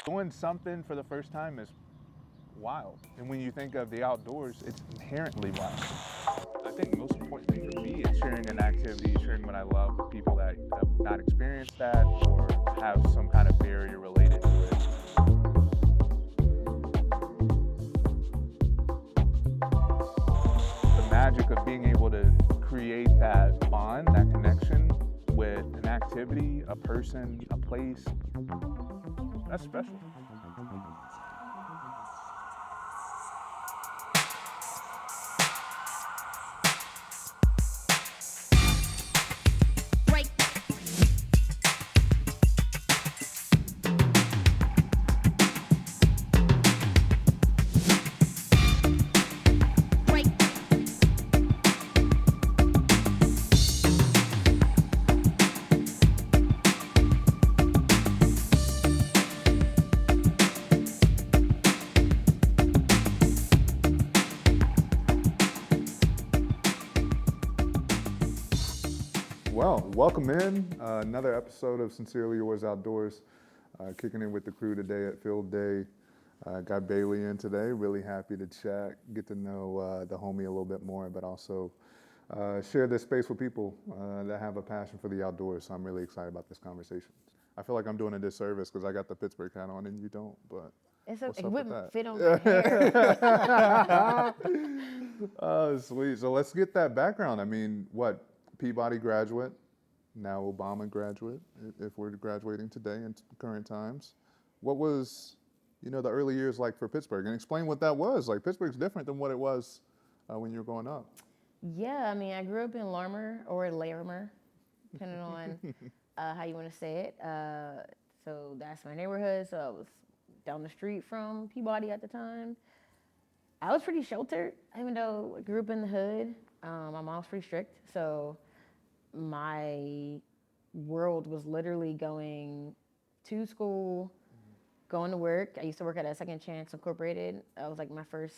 Doing something for the first time is wild. And when you think of the outdoors, it's inherently wild. I think the most important thing for me is sharing an activity, sharing what I love with people that have not experienced that or have some kind of barrier related to it. The magic of being able to create that bond, that connection with an activity, a person, a place, that's special. Well, welcome in another episode of Sincerely Yours Outdoors. Kicking in with the crew today at Field Day. Got Bailey in today. Really happy to chat, get to know the homie a little bit more, but also share this space with people that have a passion for the outdoors. So I'm really excited about this conversation. I feel like I'm doing a disservice because I got the Pittsburgh hat on and you don't, but It's what's okay. up It with wouldn't that? fit on my hair. Oh, sweet. So let's get that background. I mean, what? Peabody graduate, now Obama graduate, if we're graduating today in current times. What was, the early years like for Pittsburgh? And explain what that was. Like, Pittsburgh's different than what it was when you were growing up. Yeah, I mean, I grew up in Larmer or Larimer, depending on how you want to say it. So that's my neighborhood. So I was down the street from Peabody at the time. I was pretty sheltered, even though I grew up in the hood. My mom was pretty strict. So my world was literally going to school, going to work. I used to work at a Second Chance Incorporated. That was like my first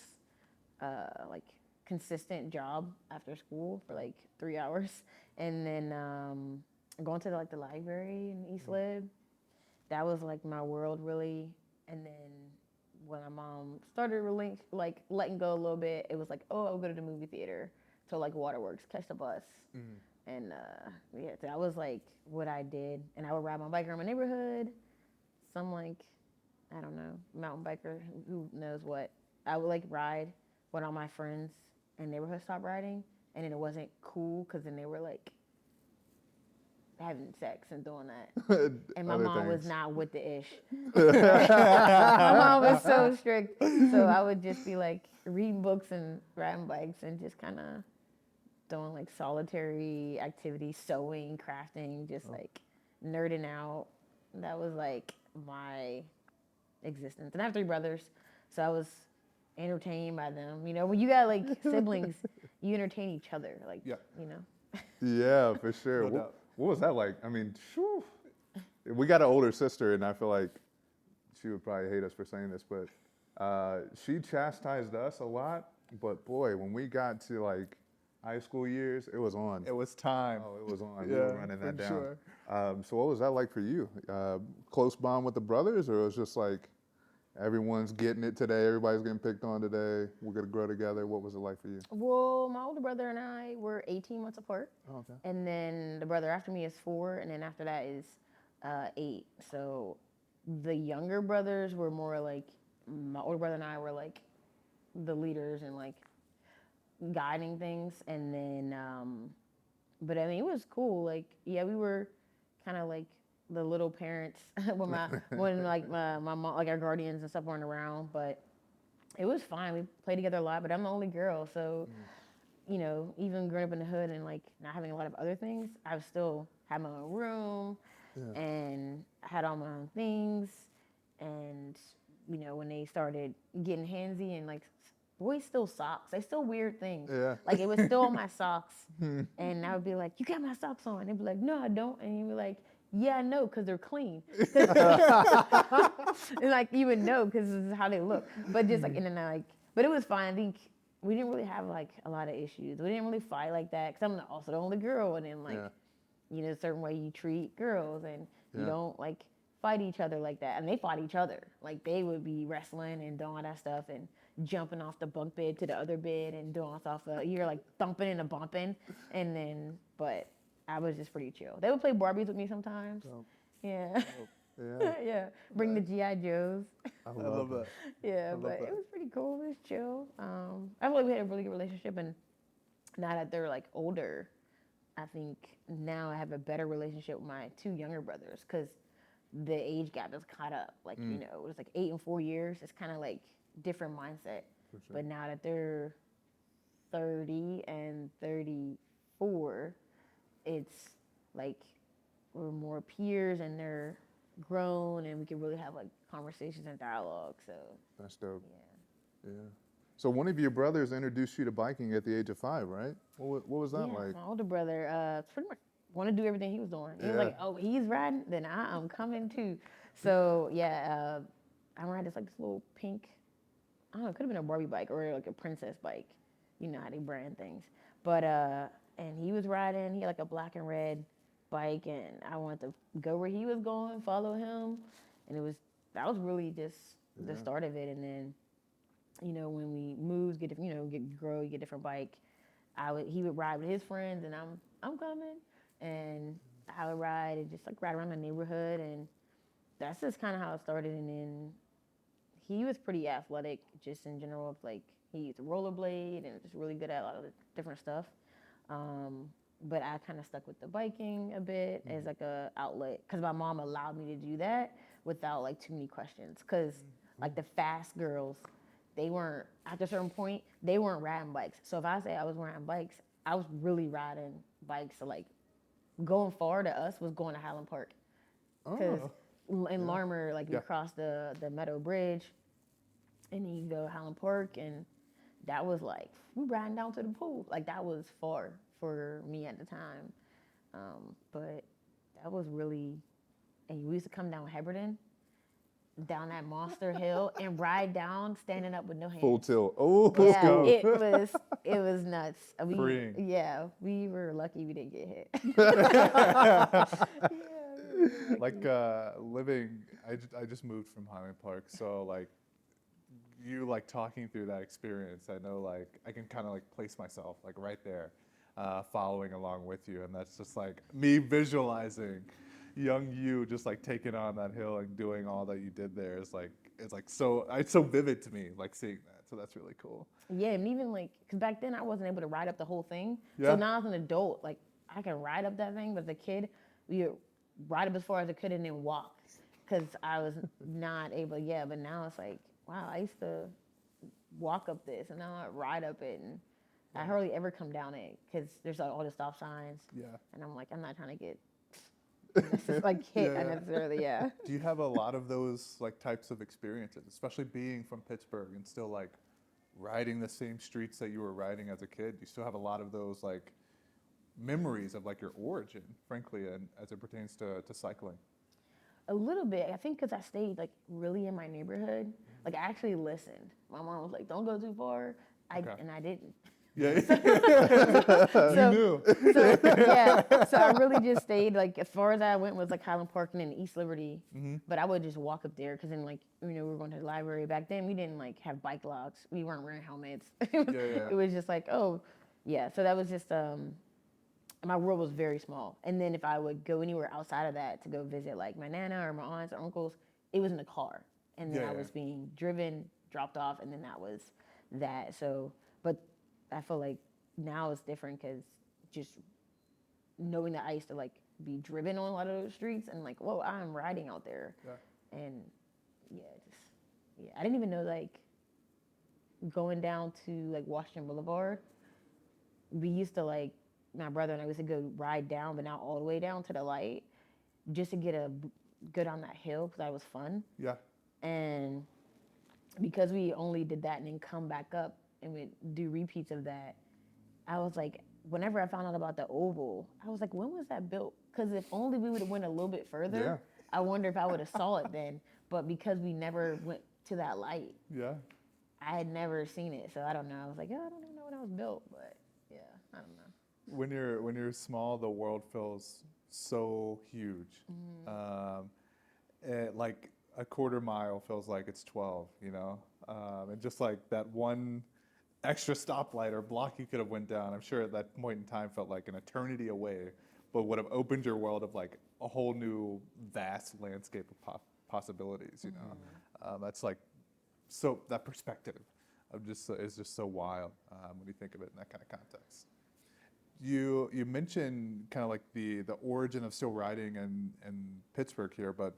like consistent job after school for like 3 hours, and then going to the library in East Lib. That was like my world really. And then when my mom started letting go a little bit, it was like, oh, I'll go to the movie theater to like Waterworks, catch the bus. And yeah, that was like what I did. And I would ride my bike around my neighborhood. Some like, I don't know, mountain biker, who knows what. I would like ride when all my friends in neighborhood stopped riding. And then it wasn't cool because then they were like having sex and doing that. And my mom was not with the ish. My mom was so strict. So I would just be like reading books and riding bikes and just kind of doing like solitary activities, sewing, crafting, just like nerding out. That was like my existence. And I have 3 brothers, so I was entertained by them. You know, when you got like siblings, you entertain each other. Like, Yeah. you know. Yeah, for sure. No doubt. What was that like? I mean, whew. We got an older sister, and I feel like she would probably hate us for saying this, but she chastised us a lot. But boy, when we got to like high school years, it was on. It was time. Oh, it was on. Yeah, We were running that for down. sure. So what was that like for you? Close bond with the brothers, or it was just like everyone's getting it today, everybody's getting picked on today, we're gonna grow together? What was it like for you? Well, my older brother and I were 18 months apart. Oh, okay. And then the brother after me is 4, and then after that is 8. So the younger brothers were more like, my older brother and I were like the leaders and like guiding things. And then, but I mean, it was cool. Like, yeah, we were kind of like the little parents when like my mom, like our guardians and stuff weren't around, but it was fine. We played together a lot, but I'm the only girl. So, you know, even growing up in the hood and like not having a lot of other things, I still had my own room and had all my own things. And, you know, when they started getting handsy and like, boys still socks, they still weird things. Yeah. Like it was still on my socks. And I would be like, you got my socks on. They'd be like, no, I don't. And you'd be like, yeah, I know, because they're clean. And like, you would know because this is how they look. But just like, and then I like, but it was fine. I think we didn't really have like a lot of issues. We didn't really fight like that because I'm also the only girl. And then like, you know, a certain way you treat girls and you don't like fight each other like that. And they fought each other. Like they would be wrestling and doing all that stuff and jumping off the bunk bed to the other bed and doing off the, you're like thumping and a bumping. And then, but I was just pretty chill. They would play Barbies with me sometimes. Dope. Yeah. Dope. Yeah. Yeah. Bring the G.I. Joes. I I love that. Yeah, love but that. it was pretty cool. It was chill. I feel like we had a really good relationship, and now that they're like older, I think now I have a better relationship with my two younger brothers because the age gap is caught up. Like you know, it was like 8 and 4 years. It's kind of like different mindset. For sure. But now that they're 30 and 34, it's like we're more peers and they're grown and we can really have like conversations and dialogue. So That's dope. yeah. Yeah. So one of your brothers introduced you to biking at the age of 5, right? What was that Yeah, like? my older brother pretty much wanted to do everything he was doing. He was Yeah. like, "Oh, he's riding, then I am coming too." So yeah, I ride this like this little pink. I don't know, it could have been a Barbie bike or like a princess bike. You know how they brand things. But and he was riding. He had like a black and red bike, and I wanted to go where he was going, follow him, and that was really just the Yeah. start of it. And then, you know, when we moved, get different, you know, grow, you get a different bike. He would ride with his friends, and I'm coming, and I would ride and just like ride around the neighborhood, and that's just kind of how it started. And then he was pretty athletic, just in general. Like he used to rollerblade and just really good at a lot of the different stuff. But I kind of stuck with the biking a bit as like a outlet because my mom allowed me to do that without like too many questions. Because like the fast girls, they weren't at a certain point they weren't riding bikes. So if I say I was riding bikes, I was really riding bikes. So like going far to us was going to Highland Park because in Larmer, like you Yeah. cross the Meadow Bridge, and then you go to Highland Park, and that was like we riding down to the pool. Like that was far for me at the time, but that was really. And we used to come down Heberton, down that monster hill, and ride down standing up with no hands. Full tilt. Oh, Yeah, go. it was nuts. Freeing. Yeah, we were lucky we didn't get hit. Like living, I just moved from Highland Park, so like you like talking through that experience, I know like I can kind of like place myself like right there, following along with you, and that's just like me visualizing young you just like taking on that hill and doing all that you did there is like it's so vivid to me like seeing that, so that's really cool. Yeah, and even like, cause back then I wasn't able to ride up the whole thing. Yeah. So now as an adult, like I can ride up that thing, but as a kid, we would ride up as far as I could and then walk, cause I was not able. Yeah, but now it's like, wow, I used to walk up this, and now I ride up it, and I hardly ever come down it, cause there's like all the stop signs, Yeah. and I'm like, I'm not trying to get like hit Yeah. unnecessarily. Yeah. Do you have a lot of those like types of experiences, especially being from Pittsburgh and still like riding the same streets that you were riding as a kid? Do you still have a lot of those like memories of like your origin, frankly, and as it pertains to cycling? A little bit. I think because I stayed like really in my neighborhood. Like I actually listened. My mom was like, "Don't go too far," Okay. and I didn't. Yeah. So, You knew. so yeah, so I really just stayed like as far as I went was like Highland Park and then East Liberty. But I would just walk up there because then like you know we were going to the library back then. We didn't like have bike locks. We weren't wearing helmets. It was just like yeah. So that was just my world was very small. And then if I would go anywhere outside of that to go visit like my nana or my aunts or uncles, it was in the car, and then I was being driven, dropped off, and then that was that. So, but I feel like now it's different because just knowing that I used to like be driven on a lot of those streets and like, whoa, I'm riding out there, and I didn't even know like going down to like Washington Boulevard. We used to like my brother and I used to go ride down, but not all the way down to the light, just to go down that hill because that was fun. Yeah. And because we only did that and then come back up and we do repeats of that, I was like, whenever I found out about the oval, I was like, when was that built? Because if only we would have went a little bit further, I wonder if I would have saw it then. But because we never went to that light, Yeah. I had never seen it. So I don't know. I was like, I don't even know when I was built, but yeah, I don't know. When you're small, the world feels so huge, and like a quarter mile feels like it's 12, and just like that one extra stoplight or block you could have went down, I'm sure at that point in time felt like an eternity away, but would have opened your world of like a whole new vast landscape of possibilities. That's like so that perspective of just is just so wild when you think of it in that kind of context. You mentioned kind of like the origin of still riding in Pittsburgh here, but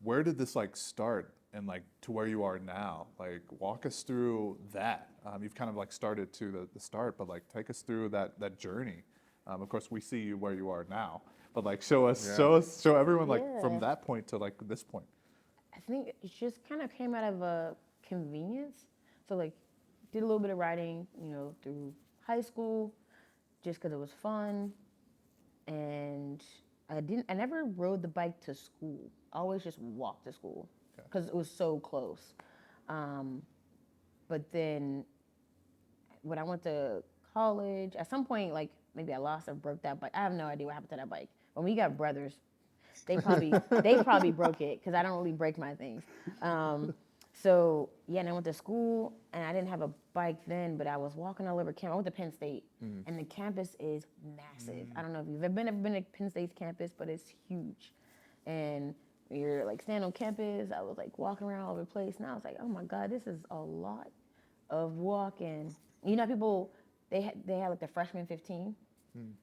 where did this like start and like to where you are now? Like walk us through that. You've kind of like started to the start, but like take us through that journey. Of course, we see you where you are now, but like show everyone like from Yeah. that point to like this point. I think it just kind of came out of a convenience. So like, did a little bit of riding, through high school, just because it was fun, and I never rode the bike to school. I always just walked to school Okay. because it was so close. Um, but then when I went to college, at some point, like maybe I lost or broke that bike. I have no idea what happened to that bike. When we got brothers, they probably broke it because I don't really break my things. So yeah, and I went to school and I didn't have a bike then, but I was walking all over campus. I went to Penn State, and the campus is massive. I don't know if you've ever been to Penn State's campus, but it's huge. And when you're like standing on campus, I was like walking around all over the place, and I was like, oh my god, this is a lot of walking. People they had like the freshman 15.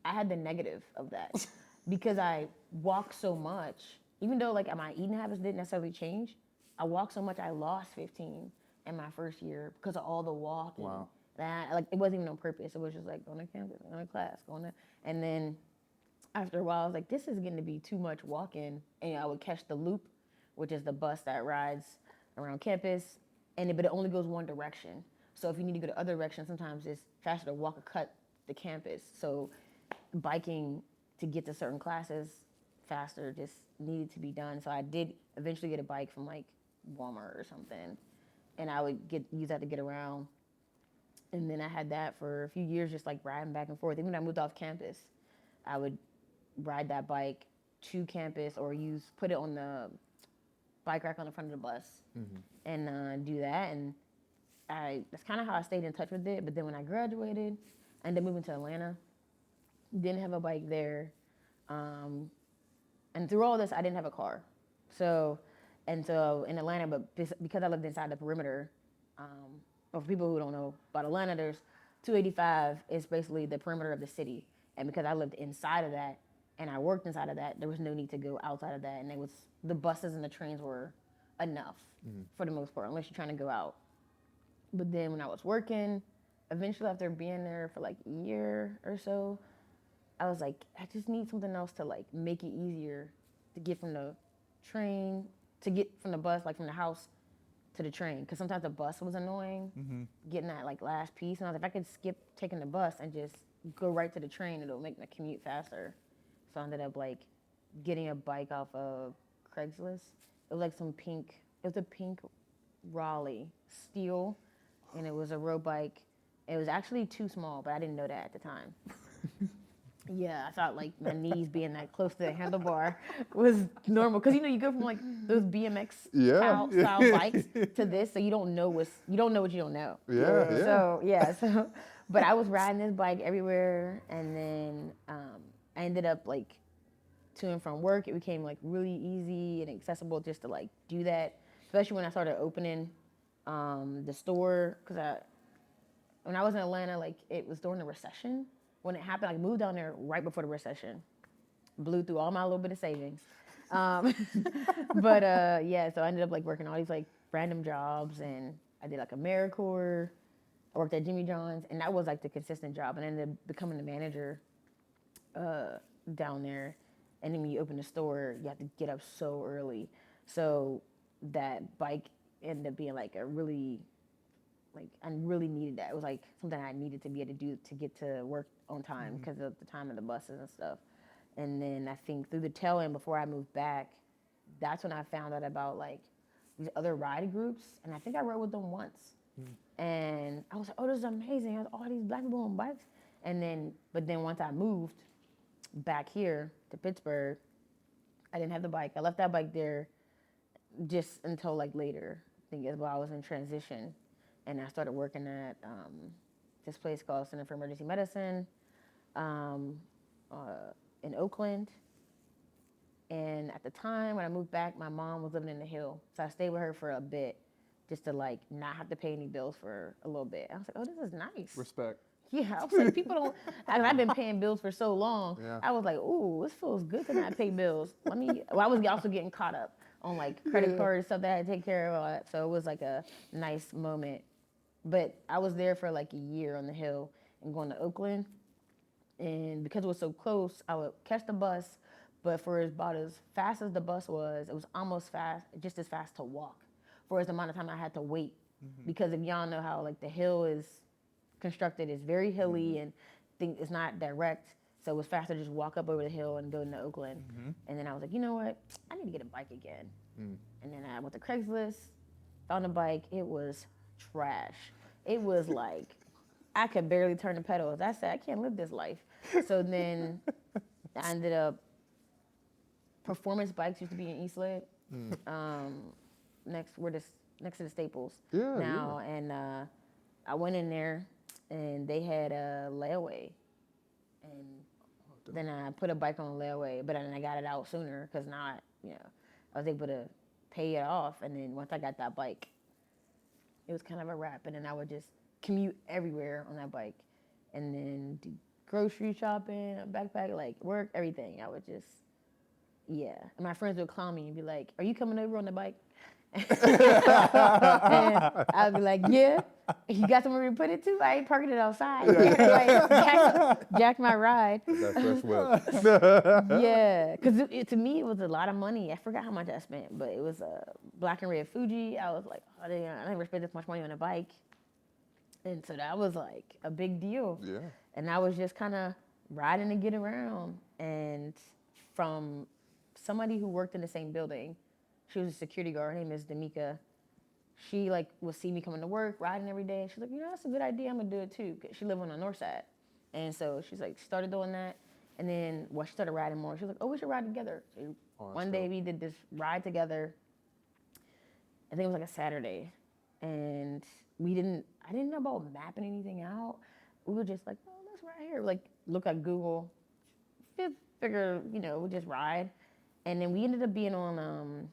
I had the negative of that because I walked so much. Even though like my eating habits didn't necessarily change, I walked so much I lost 15 in my first year because of all the walking. Wow. That like it wasn't even on purpose. It was just like going to campus, going to class, and then after a while I was like, this is getting to be too much walking, and I would catch the loop, which is the bus that rides around campus, but it only goes one direction. So if you need to go the other direction, sometimes it's faster to walk or cut the campus. So biking to get to certain classes faster just needed to be done. So I did eventually get a bike from like Walmart or something, and I would use that to get around. And then I had that for a few years, just like riding back and forth. Even when I moved off campus, I would ride that bike to campus or put it on the bike rack on the front of the bus and do that. And that's kind of how I stayed in touch with it. But then when I graduated, I ended up moving to Atlanta. Didn't have a bike there. And through all this, I didn't have a car. So in Atlanta, but because I lived inside the perimeter, or for people who don't know about Atlanta, there's 285 is basically the perimeter of the city. And because I lived inside of that and I worked inside of that, there was no need to go outside of that. And the buses and the trains were enough for the most part, unless you're trying to go out. But then when I was working, eventually after being there for like a year or so, I was like, I just need something else to like make it easier to get from the train, to get from the bus, like from the house to the train. Because sometimes the bus was annoying, getting that like last piece. And I was like, if I could skip taking the bus and just go right to the train, it'll make my commute faster. So I ended up like getting a bike off of Craigslist. It was like it was a pink Raleigh steel, and it was a road bike. It was actually too small, but I didn't know that at the time. Yeah, I thought like my knees being that close to the handlebar was normal because you go from like those BMX style bikes to this, so you don't know what you don't know. Yeah. But I was riding this bike everywhere, and then I ended up like to and from work. It became like really easy and accessible just to like do that, especially when I started opening the store because when I was in Atlanta, like it was during the recession. When it happened, I moved down there right before the recession, blew through all my little bit of savings. Yeah, so I ended up like working all these like random jobs, and I did like AmeriCorps. I worked at Jimmy John's, and that was like the consistent job. And I ended up becoming the manager down there. And then when you open the store, you have to get up so early. So that bike ended up being like I really needed that. It was like something I needed to be able to do to get to work on time because of the time of the buses and stuff. And then I think through the tail end before I moved back, that's when I found out about like these other ride groups, and I think I rode with them once. And I was like, oh, this is amazing. There's all these black people on bikes. But then once I moved back here to Pittsburgh, I didn't have the bike. I left that bike there, just until like later. I think is while I was in transition, and I started working at this place called Center for Emergency Medicine um, in Oakland. And at the time when I moved back, my mom was living in the Hill, so I stayed with her for a bit, just to like not have to pay any bills for a little bit. I was like, oh, this is nice. Respect. Yeah, I was like, people don't. I've been paying bills for so long. Yeah. I was like, ooh, this feels good to not pay bills. Let me. Well, I was also getting caught up on like credit card stuff that I had to take care of, all that. So it was like a nice moment. But I was there for like a year on the Hill and going to Oakland, and because it was so close, I would catch the bus. But for about as fast as the bus was, it was almost fast, just as fast to walk. For as the amount of time I had to wait, because if y'all know how like the Hill is constructed, it's very hilly and it's not direct. So it was faster to just walk up over the hill and go into Oakland. And then I was like, you know what? I need to get a bike again. And then I went to Craigslist, found a bike. It was trash. It was like I could barely turn the pedals. I said, I can't live this life. So then I ended up, Performance Bikes used to be in East Lake. Next to the Staples Yeah, now. And I went in there and they had a layaway. And then I put a bike on layaway, but then I got it out sooner because now I was able to pay it off. And then once I got that bike, it was kind of a wrap. And then I would just commute everywhere on that bike, and then do grocery shopping, backpack, like work, everything. I would just, yeah. And my friends would clown me and be like, "Are you coming over on the bike?" And I'd be like, "Yeah." You got somewhere to put it to? I ain't parking it outside. Like, jack my ride. That fresh whip. Yeah, because to me it was a lot of money. I forgot how much I spent, but it was a black and red Fuji. I was like, oh, I never spent this much money on a bike, and so that was like a big deal. Yeah. And I was just kind of riding to get around, and from somebody who worked in the same building, she was a security guard. Her name is Damika. She like would see me coming to work, riding every day. She's like, that's a good idea. I'm gonna do it too. 'Cause she lived on the north side, and so she's like, she started doing that, and then she started riding more. She was like, oh, we should ride together. So one day we did this ride together. I think it was like a Saturday, and I didn't know about mapping anything out. We were just like, oh, let's ride here. Like look at Google, figure, we just ride, and then we ended up being on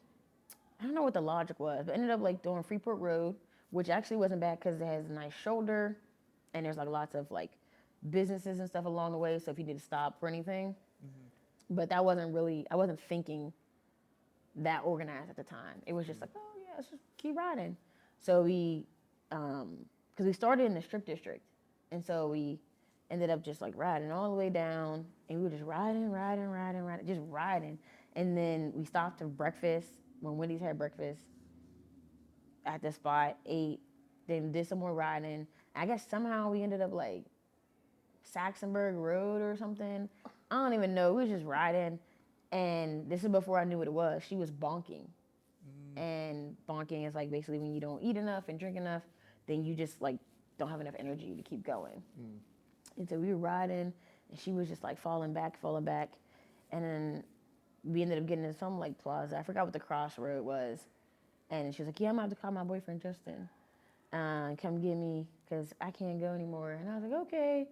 I don't know what the logic was, but ended up like doing Freeport Road, which actually wasn't bad because it has a nice shoulder, and there's like lots of like businesses and stuff along the way. So if you need to stop for anything, but I wasn't thinking that organized at the time. It was just like, oh yeah, let's just keep riding. So because we started in the Strip District, and so we ended up just like riding all the way down, and we were just riding, just riding, and then we stopped for breakfast. When Wendy's had breakfast at the spot, ate, then did some more riding. I guess somehow we ended up like Saxonburg Road or something. I don't even know. We was just riding, and this is before I knew what it was. She was bonking, and bonking is like basically when you don't eat enough and drink enough, then you just like don't have enough energy to keep going. And so we were riding, and she was just like falling back, and then we ended up getting into some like plaza. I forgot what the crossroad was. And she was like, yeah, I'm gonna have to call my boyfriend Justin. Come get me, because I can't go anymore. And I was like, okay,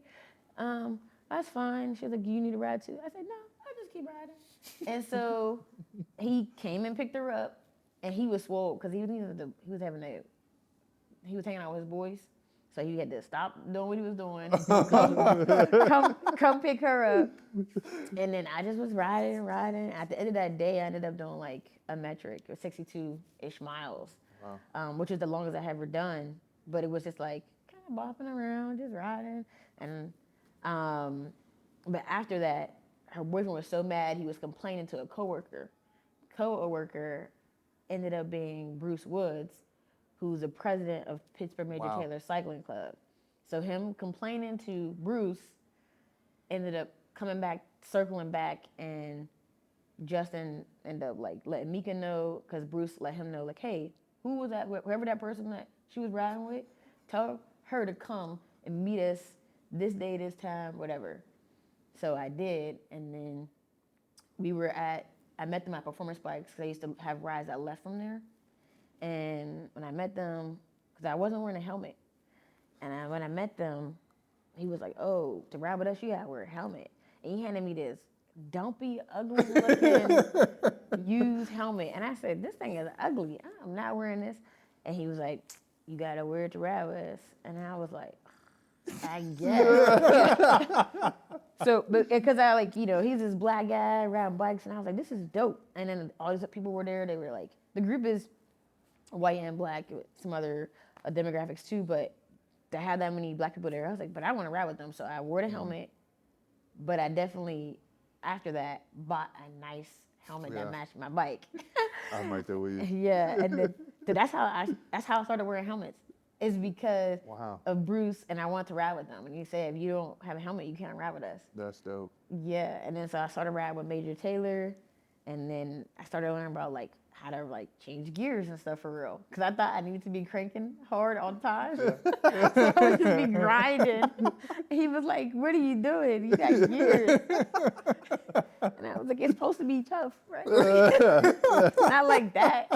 that's fine. She was like, you need a ride too? I said, no, I'll just keep riding. And so he came and picked her up, and he was swole because he was hanging out with his boys. So he had to stop doing what he was doing, come pick her up. And then I just was riding. At the end of that day, I ended up doing like a metric, or 62-ish miles, which is the longest I had ever done. But it was just like kind of bopping around, just riding. And but after that, her boyfriend was so mad, he was complaining to a coworker. Co-worker ended up being Bruce Woods, who's the president of Pittsburgh Major Taylor Cycling Club. So him complaining to Bruce ended up circling back, and Justin ended up like letting Mika know, because Bruce let him know, like, hey, who was that, whoever that person that she was riding with, tell her to come and meet us this day, this time, whatever. So I did, and then we were at I met them at Performance Bikes because I used to have rides that left from there. And when I met them, because I wasn't wearing a helmet, and when I met them, he was like, "Oh, to ride with us, you gotta wear a helmet." And he handed me this dumpy, ugly looking used helmet, and I said, "This thing is ugly. I'm not wearing this." And he was like, "You gotta wear it to ride with us." And I was like, "I guess." So, but because I like, he's this black guy riding bikes, and I was like, "This is dope." And then all these people were there. They were like, the group is white and black, with some other demographics too, but to have that many black people there, I was like, but I want to ride with them. So I wore the helmet, but I definitely, after that, bought a nice helmet that matched my bike. I'm right there with you. Yeah, and then, so that's how I started wearing helmets. Is because Wow. of Bruce, and I wanted to ride with them. And he said, if you don't have a helmet, you can't ride with us. That's dope. Yeah, and then so I started riding with Major Taylor, and then I started learning about like how to like change gears and stuff for real. Cause I thought I needed to be cranking hard all the time, so I would just be grinding. He was like, "What are you doing? You got gears." And I was like, "It's supposed to be tough, right?" Not like that.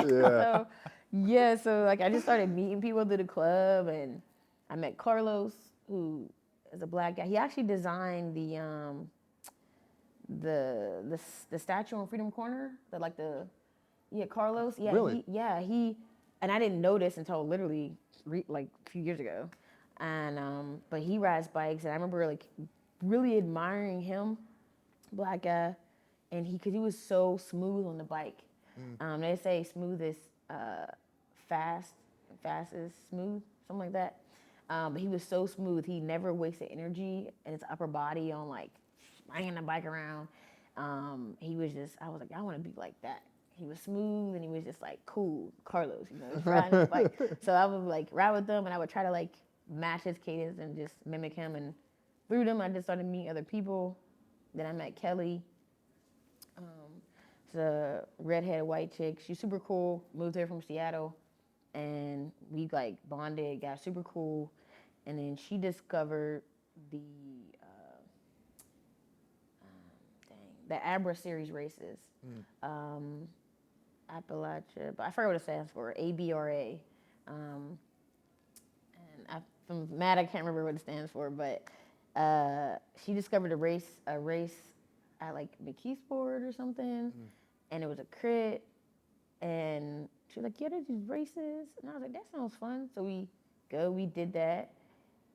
So like I just started meeting people through the club, and I met Carlos, who is a black guy. He actually designed the statue on Freedom Corner, Carlos. Yeah, Really? he, and I didn't know this until literally like a few years ago, and but he rides bikes, and I remember like really admiring him, black guy, and because he was so smooth on the bike. They say smooth is fast is smooth, something like that. But he was so smooth. He never wasted energy in his upper body on like banging the bike around. He was just, I was like, I want to be like that. He was smooth and he was just like cool, Carlos, he's riding his bike. So I would like ride with them, and I would try to like match his cadence and just mimic him. And through them, I just started meeting other people. Then I met Kelly. It's a redhead white chick. She's super cool. Moved here from Seattle, and we like bonded, got super cool. And then she discovered the the Abra series races, Appalachia, but I forget what it stands for, ABRA. And from mad I can't remember what it stands for, but she discovered a race at like McKeesport or something, and it was a crit, and she was like, "Yeah, there's these races," and I was like, "That sounds fun." So we did that,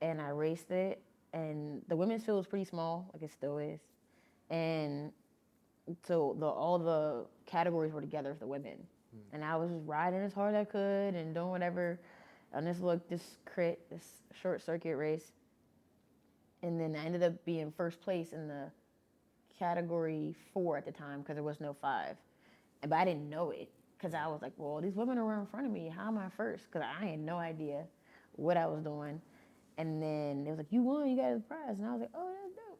and I raced it, and the women's field was pretty small, like it still is, and so all the categories were together for the women, and I was just riding as hard as I could and doing whatever on this short circuit race, and then I ended up being first place in the category 4 at the time because there was no 5, but I didn't know it because I was like, well, these women are in front of me. How am I first? Because I had no idea what I was doing, and then it was like, you won, you got a prize, and I was like, oh, that's dope.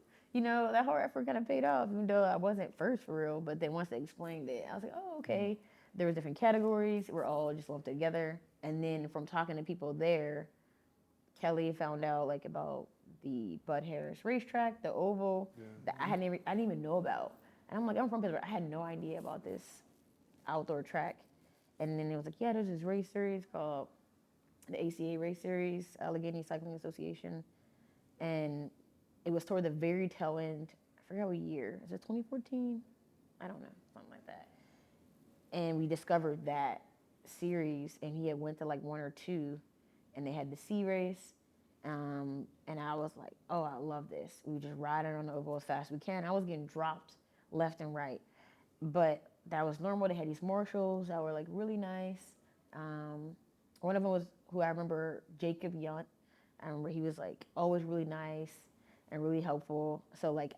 That hard effort kind of paid off, even though I wasn't first for real. But then once they explained it, I was like, oh, okay. There was different categories. We're all just lumped together. And then from talking to people there, Kelly found out like about the Bud Harris racetrack, the oval, that I didn't even know about. And I'm like, I'm from Pittsburgh. I had no idea about this outdoor track. And then it was like, yeah, there's this race series called the ACA Race Series, Allegheny Cycling Association. And it was toward the very tail end. I forgot what year. Is it 2014? I don't know, something like that. And we discovered that series, and he had went to like 1 or 2, and they had the C race. And I was like, oh, I love this. We were just riding on the oval as fast as we can. I was getting dropped left and right, but that was normal. They had these marshals that were like really nice. One of them was who I remember, Jacob Yunt. I remember he was like always really nice and really helpful. So like,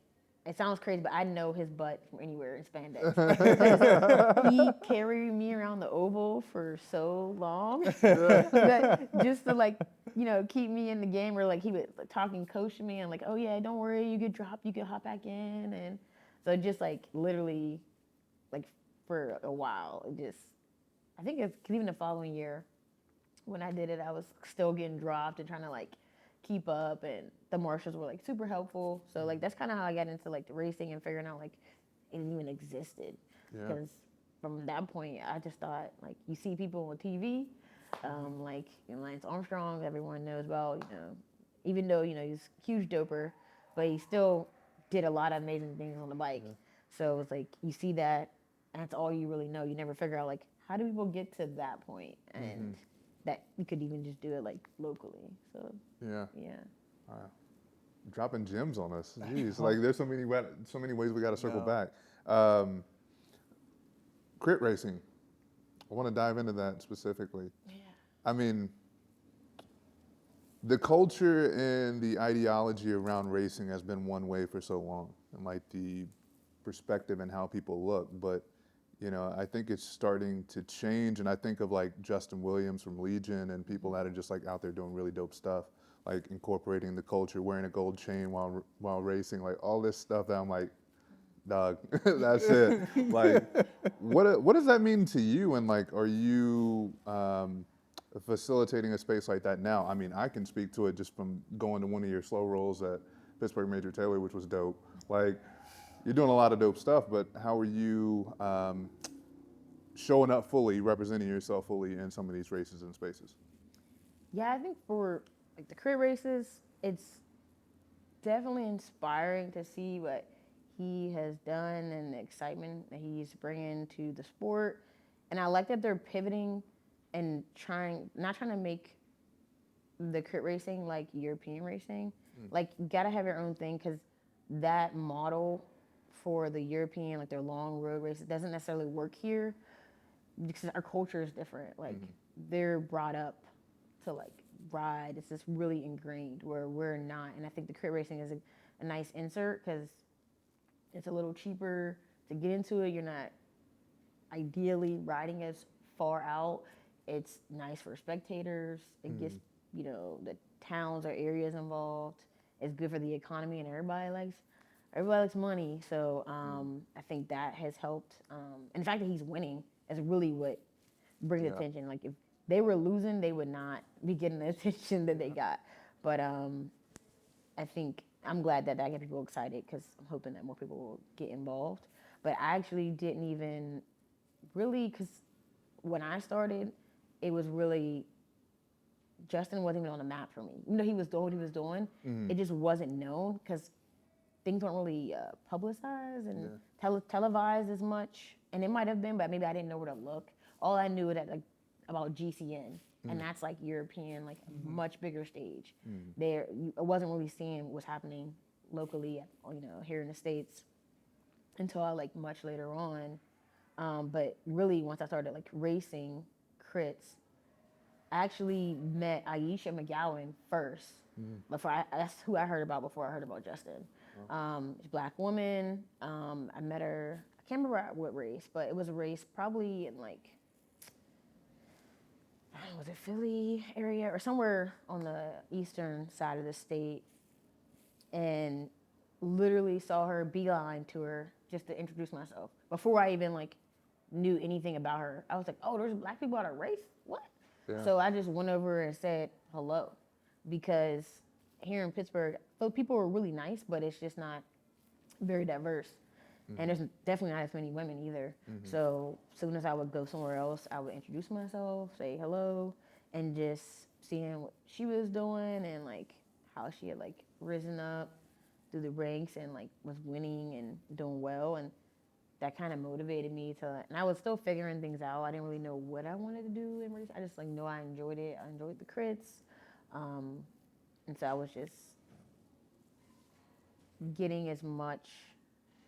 it sounds crazy, but I know his butt from anywhere in spandex. He carried me around the oval for so long, that just to like, keep me in the game. Or like he would like, talking coach to me and like, oh yeah, don't worry, you get dropped, you can hop back in. And so just like literally, like for a while, I think it's cause even the following year, when I did it, I was still getting dropped and trying to like keep up, and the marshals were like super helpful. So like that's kind of how I got into like the racing and figuring out like it even existed. Yeah. Because from that point, I just thought, like, you see people on TV, like, Lance Armstrong, everyone knows about, even though, he's a huge doper, but he still did a lot of amazing things on the bike. Yeah. So it's like, you see that, and that's all you really know. You never figure out, like, how do people get to that point? And that you could even just do it, like, locally. So, Yeah. yeah. Dropping gems on us. Jeez, like there's so many ways we got to circle No. back. Crit racing. I want to dive into that specifically. Yeah. I mean, the culture and the ideology around racing has been one way for so long, and like the perspective and how people look. But I think it's starting to change, and I think of like Justin Williams from Legion and people that are just like out there doing really dope stuff, like incorporating the culture, wearing a gold chain while racing, like all this stuff that I'm like, dog, that's it. Like, what does that mean to you? And like, are you facilitating a space like that now? I mean, I can speak to it just from going to one of your slow rolls at Pittsburgh Major Taylor, which was dope. Like, you're doing a lot of dope stuff, but how are you showing up fully, representing yourself fully in some of these races and spaces? Yeah, I think for like the crit races, it's definitely inspiring to see what he has done and the excitement that he's bringing to the sport. And I like that they're pivoting and not trying to make the crit racing like European racing. Like, you gotta have your own thing, because that model for the European, like their long road races, doesn't necessarily work here because our culture is different. Like, they're brought up to like ride. It's just really ingrained where we're not. And I think the crit racing is a nice insert because it's a little cheaper to get into it. You're not ideally riding as far out. It's nice for spectators. It gets, the towns or areas involved. It's good for the economy, and everybody likes money. So I think that has helped. And the fact that he's winning is really what brings attention. Like, if they were losing, they would not be getting the attention that they got. But I think I'm glad that gets people excited, because I'm hoping that more people will get involved. But I actually didn't even really, because when I started, it was really, Justin wasn't even on the map for me. Even though he was doing what he was doing, it just wasn't known because things weren't really publicized and televised as much. And it might have been, but maybe I didn't know where to look. All I knew that about GCN, and that's like European, like a much bigger stage. I wasn't really seeing what's happening locally, here in the States, until I like much later on. But really, once I started like racing crits, I actually met Aisha McGowan first. That's who I heard about before I heard about Justin. She's a black woman. I met her. I can't remember at what race, but it was a race probably in like, I don't know, was it Philly area or somewhere on the eastern side of the state, and literally saw her beeline to her just to introduce myself before I even like knew anything about her. I was like, oh, there's black people at a race? What? Yeah. So I just went over and said hello, because here in Pittsburgh, people are really nice, but it's just not very diverse. And there's definitely not as many women either. So as soon as I would go somewhere else, I would introduce myself, say hello, and just seeing what she was doing and like how she had like risen up through the ranks and like was winning and doing well. And that kind of motivated me to, and I was still figuring things out. I didn't really know what I wanted to do in race. I just like know I enjoyed it. I enjoyed the crits. And so I was just getting as much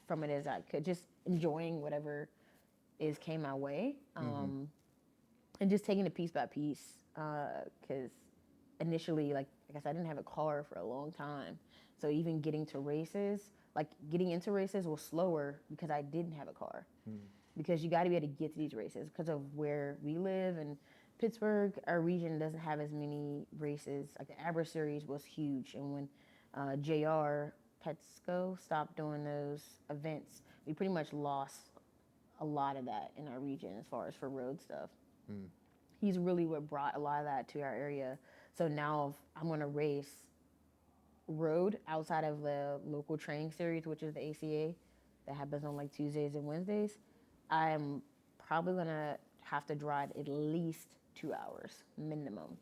from it as I could, just enjoying whatever came my way, and just taking it piece by piece. Because initially, like I said, I didn't have a car for a long time, so even getting into races was slower because I didn't have a car. Because you got to be able to get to these races because of where we live in Pittsburgh. Our region doesn't have as many races. Like the Aber Series was huge, and when JR Petsko stopped doing those events, we pretty much lost a lot of that in our region as far as for road stuff. He's really what brought a lot of that to our area. So now if I'm going to race road outside of the local training series, which is the ACA, that happens on like Tuesdays and Wednesdays, I'm probably gonna have to drive at least 2 hours minimum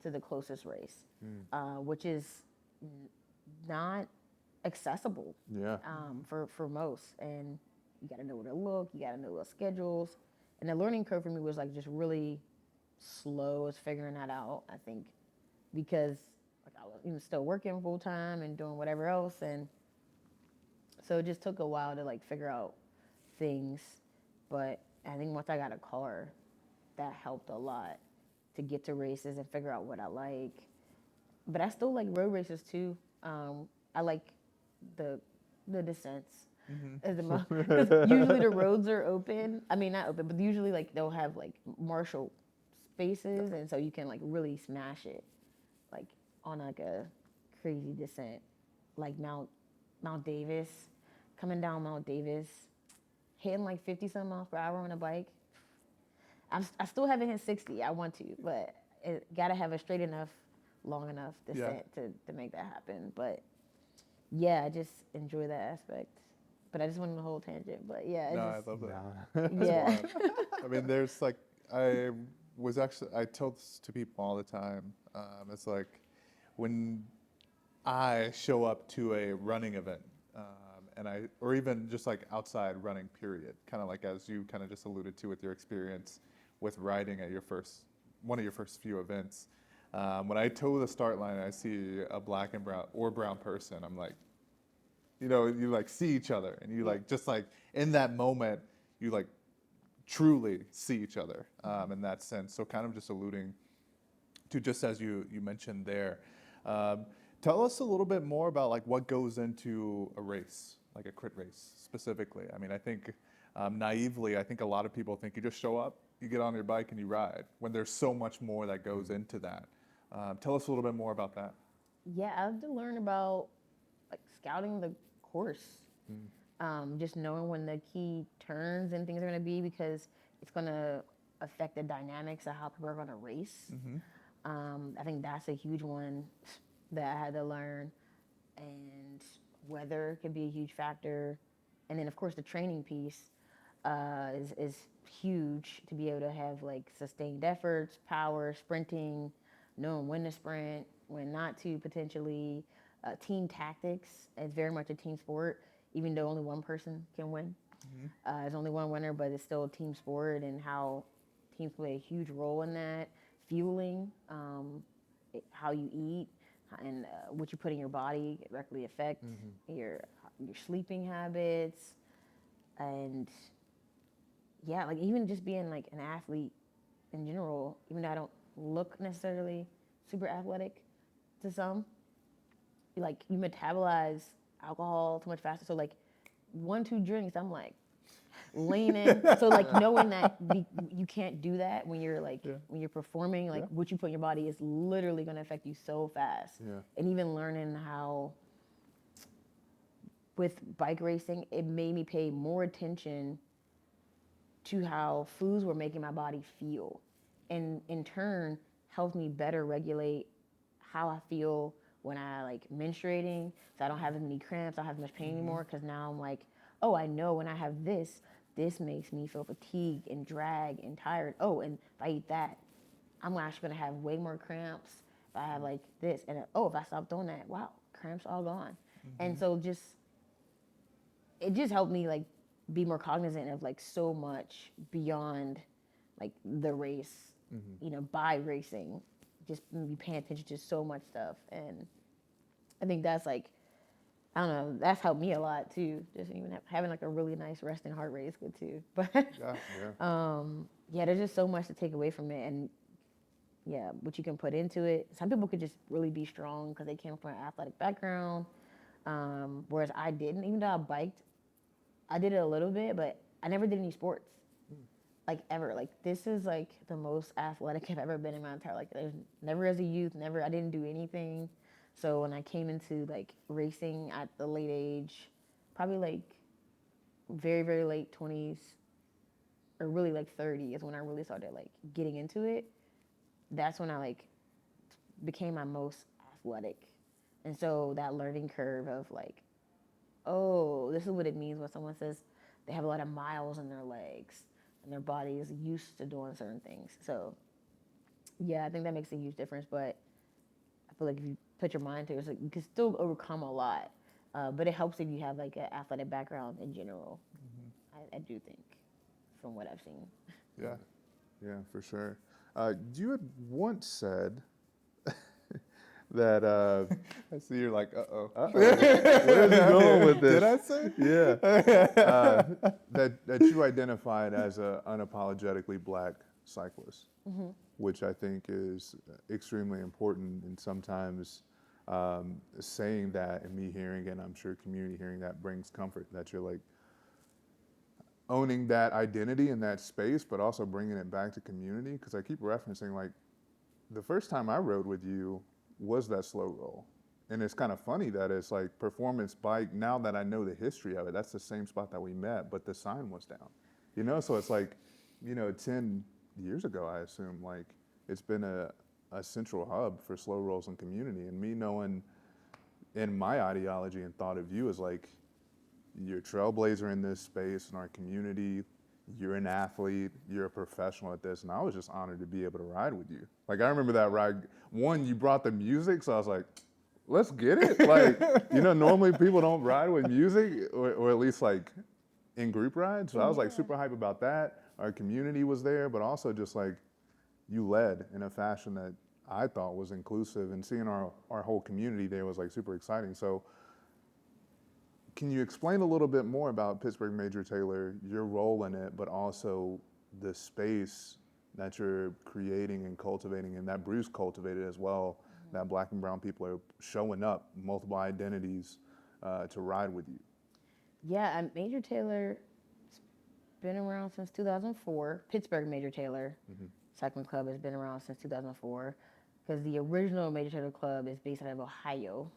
to the closest race, which is not accessible Yeah. for most. And you got to know where to look. You got to know the schedules. And the learning curve for me was like just really slow as figuring that out. I think because like I was even still working full time and doing whatever else, and so it just took a while to like figure out things. But I think once I got a car, that helped a lot to get to races and figure out what I like. But I still like road races too. I like the the descents as the most because usually the roads are open. I mean, not open, but usually like they'll have like marshal spaces, and so you can like really smash it, like on like a crazy descent, like Mount Davis, coming down Mount Davis, hitting like 50 some miles per hour on a bike. I still haven't hit 60. I want to, but it gotta have a straight enough, long enough descent to make that happen. But yeah, I just enjoy that aspect. But I just went on a whole tangent. But yeah, No, it I just love that. Nah. That's yeah. wild. I mean, there's like, I tell this to people all the time. It's like when I show up to a running event, or even just like outside running, period, kind of like as you kind of just alluded to with your experience with riding at one of your first few events. When I toe the start line and I see a black and brown person, I'm like, you like see each other and you like, just like in that moment, you like truly see each other in that sense. So kind of just alluding to just as you mentioned there. Tell us a little bit more about like what goes into a race, like a crit race specifically. I mean, I think naively, I think a lot of people think you just show up, you get on your bike and you ride, when there's so much more that goes into that. Tell us a little bit more about that. Yeah, I have to learn about like scouting the course, just knowing when the key turns and things are going to be because it's going to affect the dynamics of how people are going to race. I think that's a huge one that I had to learn, and weather could be a huge factor, and then of course the training piece is huge to be able to have like sustained efforts, power, sprinting, knowing when to sprint, when not to potentially. Team tactics is very much a team sport, even though only one person can win. There's only one winner, but it's still a team sport, and how teams play a huge role in that. Fueling, how you eat, and what you put in your body directly affect your sleeping habits, and yeah, like even just being like an athlete in general, even though I don't look necessarily super athletic to some, like you metabolize alcohol too much faster. So like 1, 2 drinks, I'm like leaning. So like knowing that you can't do that when you're like when you're performing, like what you put in your body is literally going to affect you so fast. And even learning how with bike racing, it made me pay more attention to how foods were making my body feel, and in turn helped me better regulate how I feel when I like menstruating, so I don't have as many cramps, I don't have as much pain anymore, because now I'm like, oh, I know when I have this makes me feel fatigued and drag and tired. Oh, and if I eat that, I'm actually gonna have way more cramps if I have like this. And oh, if I stop doing that, wow, cramps all gone. And so it just helped me like be more cognizant of like so much beyond like the race, by racing, just be paying attention to so much stuff. And I think that's like, I don't know, that's helped me a lot too. Just even having like a really nice resting heart rate is good too. But yeah, there's just so much to take away from it, and yeah, what you can put into it. Some people could just really be strong because they came from an athletic background, whereas I didn't. Even though I biked, I did it a little bit, but I never did any sports, like ever. Like this is like the most athletic I've ever been in my entire life. There's never as a youth, never. I didn't do anything. So when I came into like racing at the late age, probably like very very late 20s or really like 30 is when I really started like getting into it. That's when I like became my most athletic, and so that learning curve of like, oh, this is what it means when someone says they have a lot of miles in their legs, and their body is used to doing certain things. So yeah, I think that makes a huge difference. But I feel like if you put your mind to it, it's like you can still overcome a lot. But it helps if you have like an athletic background in general. I do think, from what I've seen. Yeah. Yeah, for sure. You had once said that. I see you're like, uh-oh. Where's he going with this? Did I say? Yeah. That you identified as a unapologetically black cyclist, which I think is extremely important. And sometimes saying that and me hearing it, and I'm sure community hearing that brings comfort that you're like owning that identity in that space, but also bringing it back to community. Because I keep referencing like the first time I rode with you was that slow roll. And it's kind of funny that it's like performance bike. Now that I know the history of it, that's the same spot that we met, but the sign was down. You know, so it's like, 10 years ago, I assume, like it's been a central hub for slow rolls and community. And me knowing in my ideology and thought of you as like, you're a trailblazer in this space in our community. You're an athlete. You're a professional at this, and I was just honored to be able to ride with you. Like I remember that ride. One, you brought the music, so I was like, "Let's get it!" Like normally people don't ride with music, or at least like in group rides. So I was like super hype about that. Our community was there, but also just like you led in a fashion that I thought was inclusive, and seeing our whole community there was like super exciting. So can you explain a little bit more about Pittsburgh Major Taylor, your role in it, but also the space that you're creating and cultivating, and that Bruce cultivated as well, that black and brown people are showing up, multiple identities, to ride with you? Yeah, Major Taylor's been around since 2004. Pittsburgh Major Taylor Cycling Club has been around since 2004 because the original Major Taylor Club is based out of Ohio.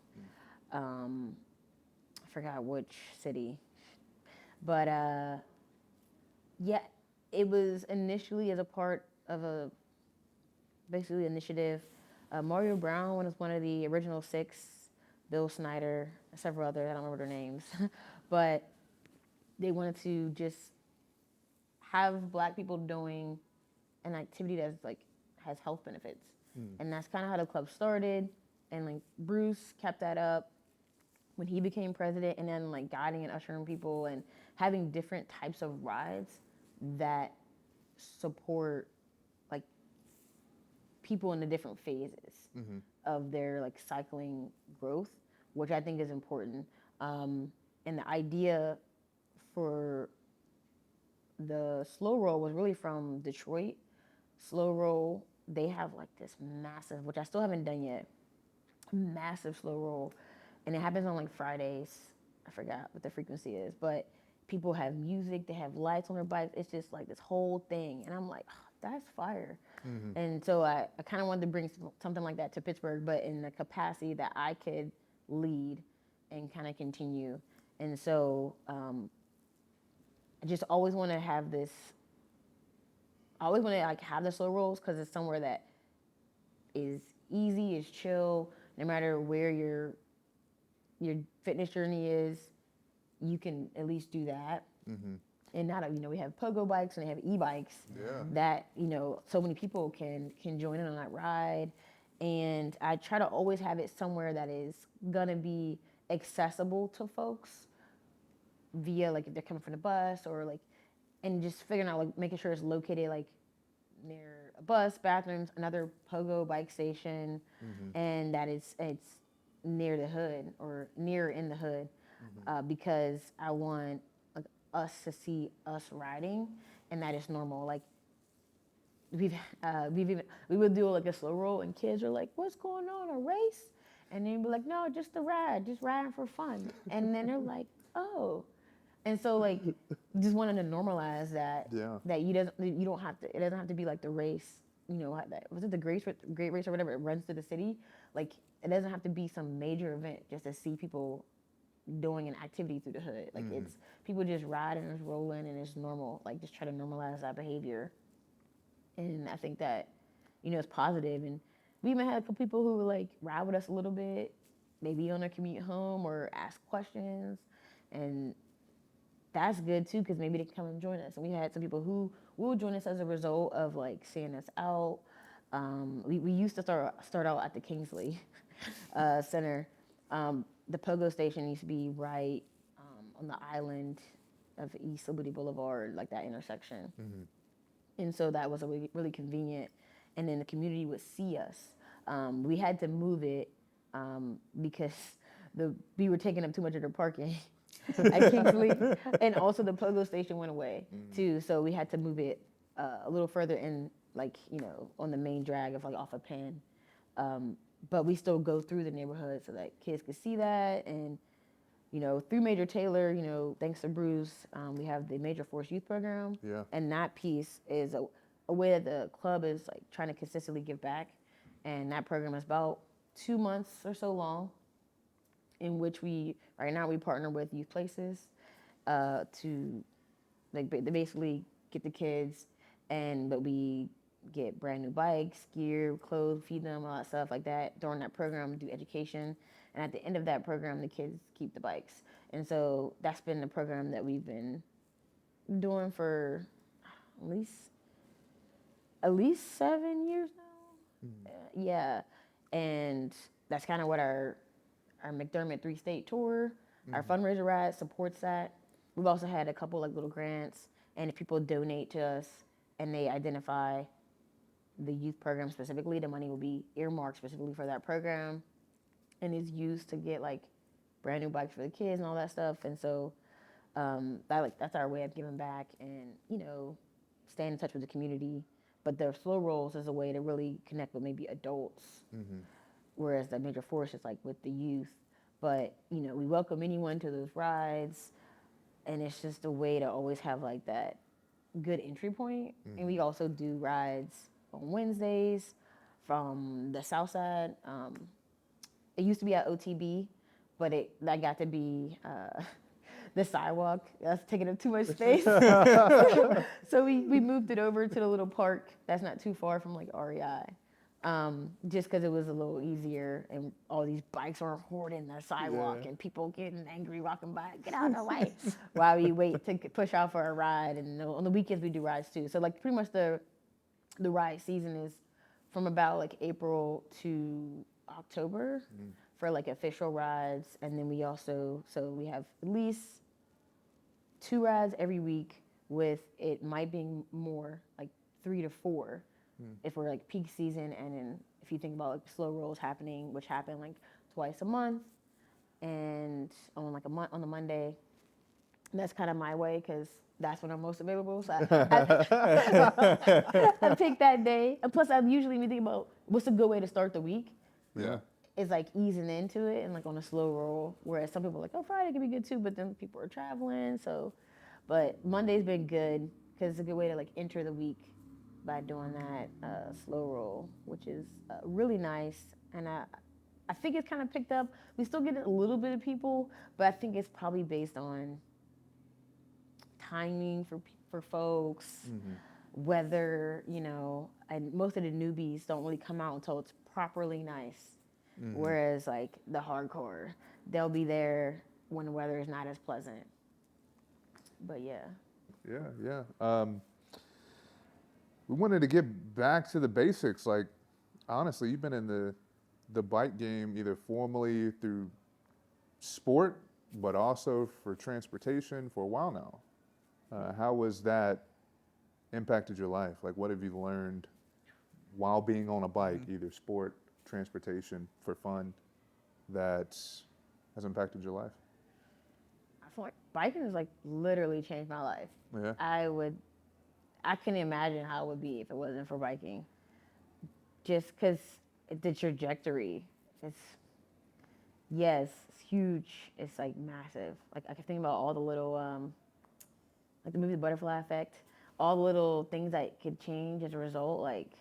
I forgot which city, but yeah, it was initially as a part of a basically initiative. Mario Brown was one of the original six. Bill Snyder, several others, I don't remember their names, but they wanted to just have black people doing an activity that's like has health benefits, and that's kind of how the club started. And like Bruce kept that up when he became president, and then like guiding and ushering people and having different types of rides that support like people in the different phases of their like cycling growth, which I think is important. And the idea for the slow roll was really from Detroit. Slow roll, they have like this massive, which I still haven't done yet, massive slow roll, and it happens on like Fridays. I forgot what the frequency is, but people have music, they have lights on their bikes. It's just like this whole thing, and I'm like, oh, that's fire. And so I kind of wanted to bring something like that to Pittsburgh, but in the capacity that I could lead and kind of continue. And so I just always want to have this. I always want to like have the slow rolls because it's somewhere that is easy, is chill. No matter where your fitness journey is, you can at least do that. And now that we have pogo bikes and they have e-bikes, that so many people can join in on that ride. And I try to always have it somewhere that is gonna be accessible to folks via like if they're coming from the bus or like, and just figuring out like making sure it's located like near a bus, bathrooms, another pogo bike station, and that it's near the hood or near in the hood, because I want like us to see us riding, and that is normal. Like we would do like a slow roll, and kids are like, "What's going on? A race?" And then be like, "No, just a ride, just riding for fun." And then they're like, "Oh." And so like just wanted to normalize that that you don't have to, it doesn't have to be like the race, that was it the great race or whatever, it runs through the city. Like it doesn't have to be some major event just to see people doing an activity through the hood. Like it's people just riding and it's rolling and it's normal. Like just try to normalize that behavior. And I think that, it's positive. And we even had a couple people who would like ride with us a little bit, maybe on their commute home or ask questions. And that's good too, because maybe they can come and join us. And we had some people who will join us as a result of like seeing us out. We used to start out at the Kingsley Center. The pogo station used to be right on the island of East Liberty Boulevard, like that intersection. And so that was a really convenient. And then the community would see us. We had to move it because we were taking up too much of their parking at Kingsley, and also the pogo station went away too. So we had to move it a little further in, like on the main drag of like off of Penn. But we still go through the neighborhood so that kids could see that. And through Major Taylor, thanks to Bruce, we have the Major Force Youth Program. Yeah. And that piece is a way that the club is like trying to consistently give back. And that program is about 2 months or so long, in which right now we partner with Youth Places to like they basically get the kids, but we get brand new bikes, gear, clothes, feed them, all that stuff like that. During that program, do education. And at the end of that program, the kids keep the bikes. And so that's been the program that we've been doing for at least 7 years now. Yeah. And that's kind of what our McDermott 3-state tour, our fundraiser ride supports that. We've also had a couple like little grants, and if people donate to us and they identify the youth program specifically, the money will be earmarked specifically for that program and is used to get like brand new bikes for the kids and all that stuff. And so that's our way of giving back and staying in touch with the community. But the slow rolls is a way to really connect with maybe adults, whereas the Major Force is like with the youth. But we welcome anyone to those rides, and it's just a way to always have like that good entry point. And we also do rides on Wednesdays from the south side. It used to be at OTB, but that got to be the sidewalk. That's taking up too much space. So we moved it over to the little park that's not too far from like REI. Just because it was a little easier, and all these bikes are hoarding the sidewalk and people getting angry walking by, get out of the way, while we wait to push out for a ride. And on the weekends we do rides too. So like pretty much the ride season is from about like April to October for like official rides. And then we have at least 2 rides every week, with it might be more like 3 to 4 if we're like peak season. And then if you think about like slow rolls happening, which happen like twice a month, and on like on the Monday, that's kind of my way because that's when I'm most available. So I pick that day. And plus, I usually think about what's a good way to start the week. Yeah. It's like easing into it and like on a slow roll. Whereas some people are like, oh, Friday can be good too, but then people are traveling. But Monday's been good because it's a good way to like enter the week by doing that slow roll, which is really nice. And I think it's kind of picked up. We still get a little bit of people, but I think it's probably based on timing for folks, weather, and most of the newbies don't really come out until it's properly nice. Whereas like the hardcore, they'll be there when the weather is not as pleasant. But yeah. We wanted to get back to the basics. Like, honestly, you've been in the bike game either formally through sport, but also for transportation for a while now. How was that impacted your life? Like, what have you learned while being on a bike, either sport, transportation, for fun, that has impacted your life? I feel like biking has like literally changed my life. Yeah. I couldn't imagine how it would be if it wasn't for biking. Just because the trajectory, it's huge. It's like massive. Like I can think about all the little, like the movie The Butterfly Effect, all the little things that could change as a result. Like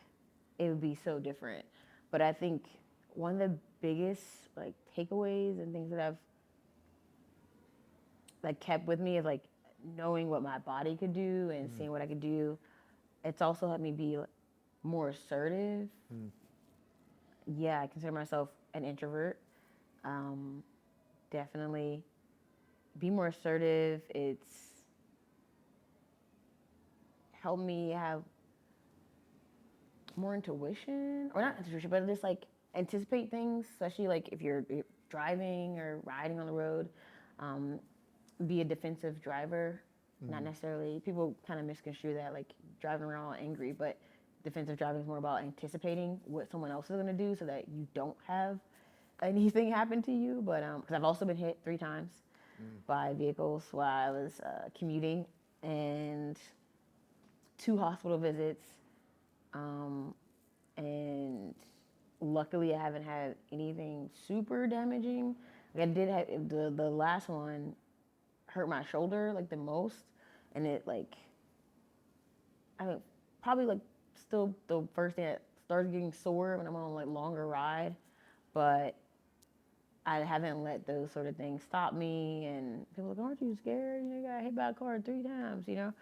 it would be so different. But I think one of the biggest like takeaways and things that I've like kept with me is like knowing what my body could do and seeing what I could do. It's also helped me be more assertive. Yeah, I consider myself an introvert. Definitely be more assertive. It's helped me have more intuition, or not intuition, but just like anticipate things, especially like if you're driving or riding on the road. Um, be a defensive driver, not necessarily. People kind of misconstrue that like driving around all angry, but defensive driving is more about anticipating what someone else is going to do so that you don't have anything happen to you. But because I've also been hit 3 times by vehicles while I was commuting, and 2 hospital visits, and luckily I haven't had anything super damaging. Like I did have the last one hurt my shoulder like the most, and it like I mean probably like still the first thing that started getting sore when I'm on like longer ride, but I haven't let those sort of things stop me. And people are like, aren't you scared? You got hit by a car 3 times, you know.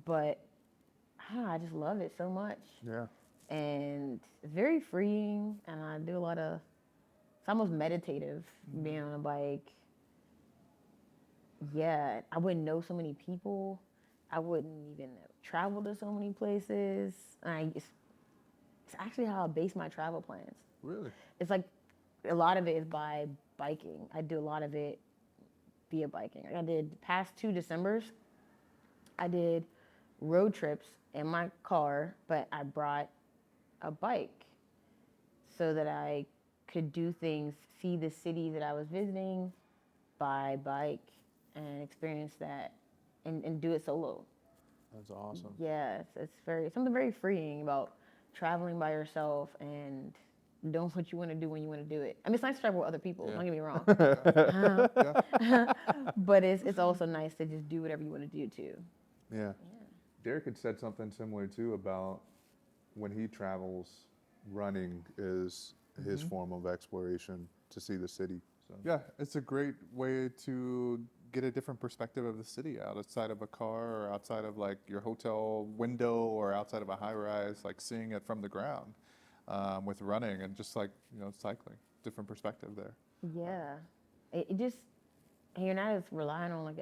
But I don't know, I just love it so much. Yeah. And it's very freeing, and I do a lot of. It's almost meditative being on a bike. Yeah, I wouldn't know so many people. I wouldn't even travel to so many places. It's actually how I base my travel plans. Really? It's like a lot of it is by biking. I do a lot of it via biking. Like I did past 2 Decembers. I did road trips in my car, but I brought a bike so that I could do things, see the city that I was visiting by bike and experience that and do it solo. That's awesome. Yeah, it's something very freeing about traveling by yourself and doing what you want to do when you want to do it. I mean, it's nice to travel with other people, don't get me wrong. But it's also nice to just do whatever you want to do too. Yeah. Derek had said something similar too about when he travels, running is his form of exploration to see the city. So. Yeah, it's a great way to get a different perspective of the city outside of a car or outside of like your hotel window or outside of a high rise, like seeing it from the ground with running and just like, cycling, different perspective there. Yeah, it just, you're not as relying on like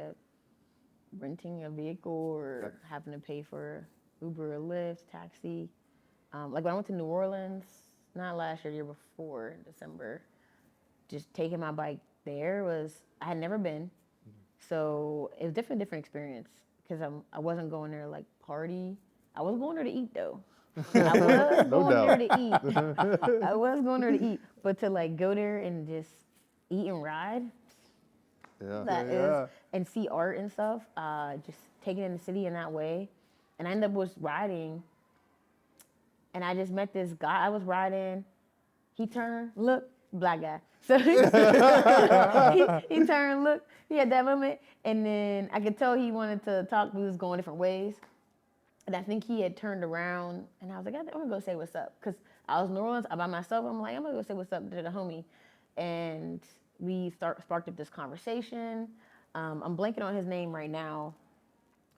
renting a vehicle or having to pay for Uber or Lyft, taxi. Like when I went to New Orleans, not last year, the year before, in December, just taking my bike there I had never been. So it was definitely a different experience because I wasn't going there to like party. I was going there to eat though. I was going there to eat. I was going there to eat, but to like go there and just eat and ride, and see art and stuff, just taking in the city in that way. And I ended up riding, and I just met this guy. I was riding. He turned, look, black guy. So he turned, look, he had that moment, and then I could tell he wanted to talk. We was going different ways, and I think he had turned around, and I was like, I'm gonna go say what's up, because I was in New Orleans, I'm by myself. I'm like, I'm gonna go say what's up to the homie, and we sparked up this conversation. I'm blanking on his name right now,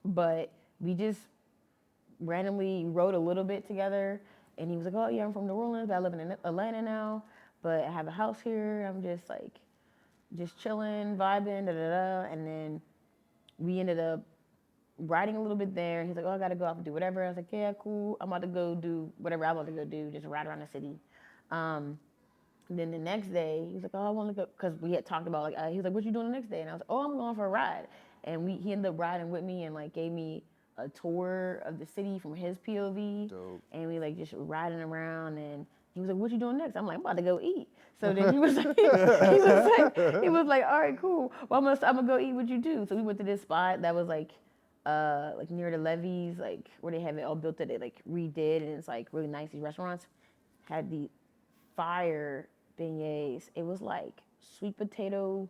but we just randomly wrote a little bit together, and he was like, oh yeah, I'm from New Orleans, but I live in Atlanta now, but I have a house here. I'm just like, just chilling, vibing, and then we ended up riding a little bit there. He's like, oh, I gotta go out and do whatever. I was like, yeah, cool. I'm about to go do whatever I'm about to go do, just ride around the city. Then the next day, he's like, oh, I want to go, because we had talked about, like, he was like, what you doing the next day? And I was like, oh, I'm going for a ride. And he ended up riding with me and, like, gave me a tour of the city from his POV. Dope. And we, like, just riding around, and he was like, what you doing next? I'm like, I'm about to go eat. So then he was like, he was like, all right, cool. Well, I'm gonna go eat what you do. So we went to this spot that was, like near the levees, like, where they have it all built that they, like, redid, and it's, like, really nice. These restaurants had the fire beignets. It was like sweet potato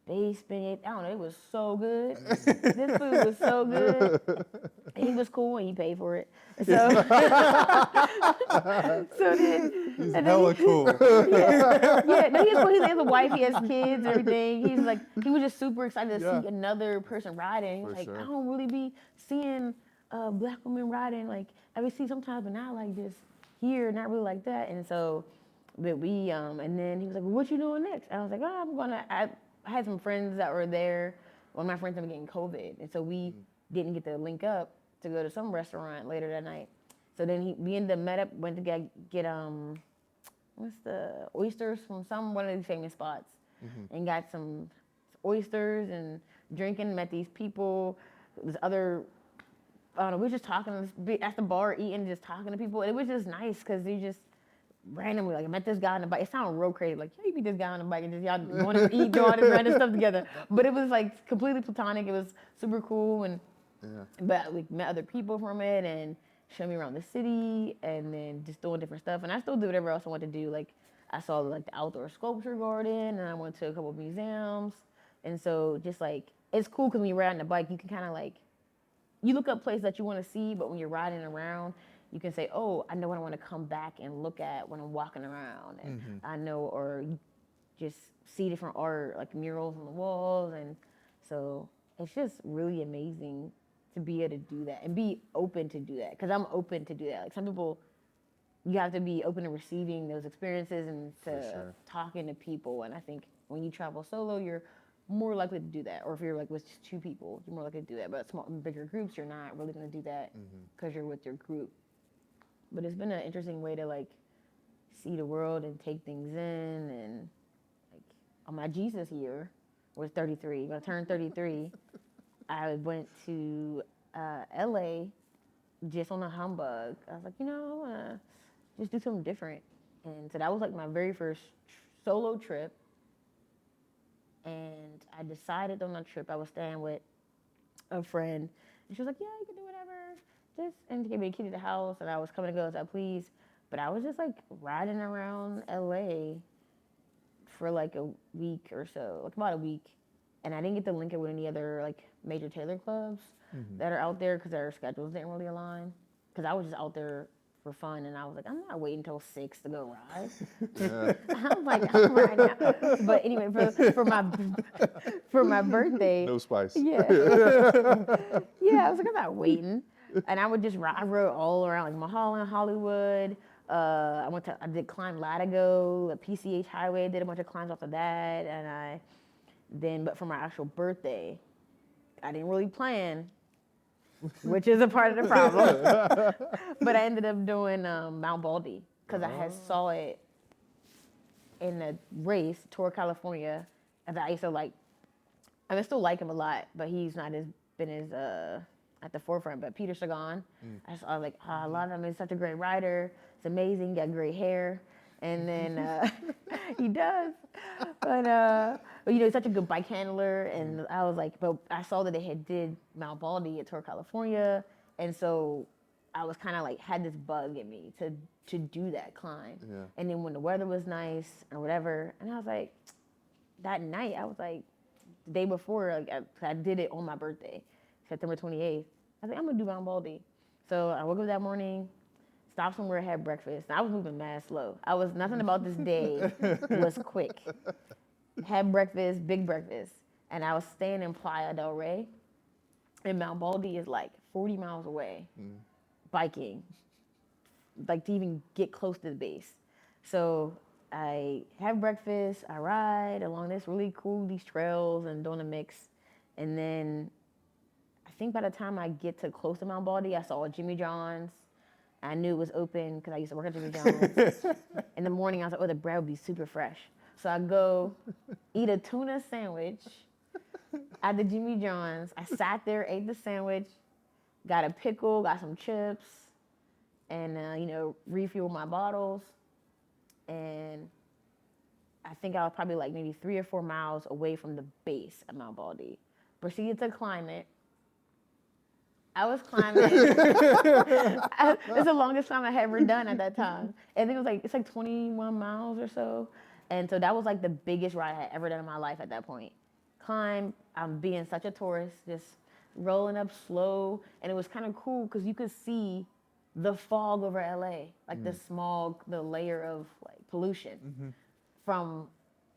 based beignets. I don't know. It was so good. This food was so good. And he was cool and he paid for it. So, so then, He's and hella cool. yeah. No, he's cool. He has a wife. He has kids and everything. He's like, he was just super excited to see another person riding. He's like, I don't really be seeing black women riding. Like, I would see sometimes, but not like this here, not really like that. And so, but we, and then he was like, well, what you doing next? And I was like, oh, I had some friends that were there one of my friends ended up getting COVID, and so we didn't get to link up to go to some restaurant later that night. So then we ended up met up, went to get what's the oysters from one of these famous spots, and got some oysters and drinking. Met these people. This other, I don't know. We were just talking at the bar, eating, just talking to people. And it was just nice because you just randomly like I met this guy on the bike. It sounded real crazy, like yeah, you meet this guy on the bike and just y'all going to eat, do all this random stuff together. But it was like completely platonic. It was super cool, and but we met other people from it and showed me around the city, and then just doing different stuff. And I still do whatever else I want to do. Like I saw like the outdoor sculpture garden, and I went to a couple of museums. And so just like it's cool because when you're riding the bike, you can kind of like you look up places that you want to see, but when you're riding around, you can say, oh, I know what I want to come back and look at when I'm walking around. And I know, or you just see different art, like murals on the walls. And so it's just really amazing to be able to do that and be open to do that. Because I'm open to do that. Like some people, you have to be open to receiving those experiences and to talking to people. And I think when you travel solo, you're more likely to do that. Or if you're like with just two people, you're more likely to do that. But bigger groups, you're not really going to do that because you're with your group. But it's been an interesting way to like see the world and take things in. And like on my Jesus year, was 33. When I turned 33, I went to LA just on a humbug. I was like, I want to just do something different. And so that was like my very first solo trip. And I decided on that trip, I was staying with a friend, and she was like, yeah, you can do whatever. And she gave me a key to the house, and I was coming to go as I please. But I was just like riding around LA for like a week or so, like about a week. And I didn't get to link it with any other like major tailor clubs that are out there because their schedules didn't really align. Because I was just out there for fun, and I was like, I'm not waiting until 6 to go ride. I was like, I'm riding now. But anyway, for my birthday, No spice. yeah, I was like, I'm not waiting, and I would just ride. I rode all around like Mulholland, Hollywood. I did climb Latigo, the PCH Highway. Did a bunch of climbs off of that, and but for my actual birthday, I didn't really plan, which is a part of the problem. But I ended up doing Mount Baldy because I had saw it in a race, Tour California, and I used to like. I still like him a lot, but he's not been as at the forefront. But Peter Sagan, I was like, I love him. He's such a great rider. It's amazing. Got great hair, and then he does. But he's such a good bike handler, and I was like, but I saw that they did Mount Baldy at Tour California, and so I was kind of like had this bug in me to do that climb. Yeah. And then when the weather was nice or whatever, and I was like, that night I was like, the day before, like I did it on my birthday, September 28th. I was like, I'm gonna do Mount Baldy. So I woke up that morning, stopped somewhere, had breakfast. And I was moving mad slow. Nothing about this day was quick. Had breakfast, big breakfast, and I was staying in Playa del Rey, and Mount Baldy is like 40 miles away, biking, like to even get close to the base. So I have breakfast, I ride along these trails and doing a mix, and then I think by the time I get to close to Mount Baldy, I saw a Jimmy John's. I knew it was open because I used to work at Jimmy John's. In the morning, I was like, oh, the bread would be super fresh. So I go eat a tuna sandwich at the Jimmy John's. I sat there, ate the sandwich, got a pickle, got some chips, and refueled my bottles. And I think I was probably like maybe 3 or 4 miles away from the base of Mount Baldy. Proceeded to climb it. I was climbing. It's the longest climb I had ever done at that time. I think it's like 21 miles or so. And so that was like the biggest ride I had ever done in my life at that point. Climb, I'm being such a tourist, just rolling up slow. And it was kind of cool because you could see the fog over LA, like the smog, the layer of like pollution from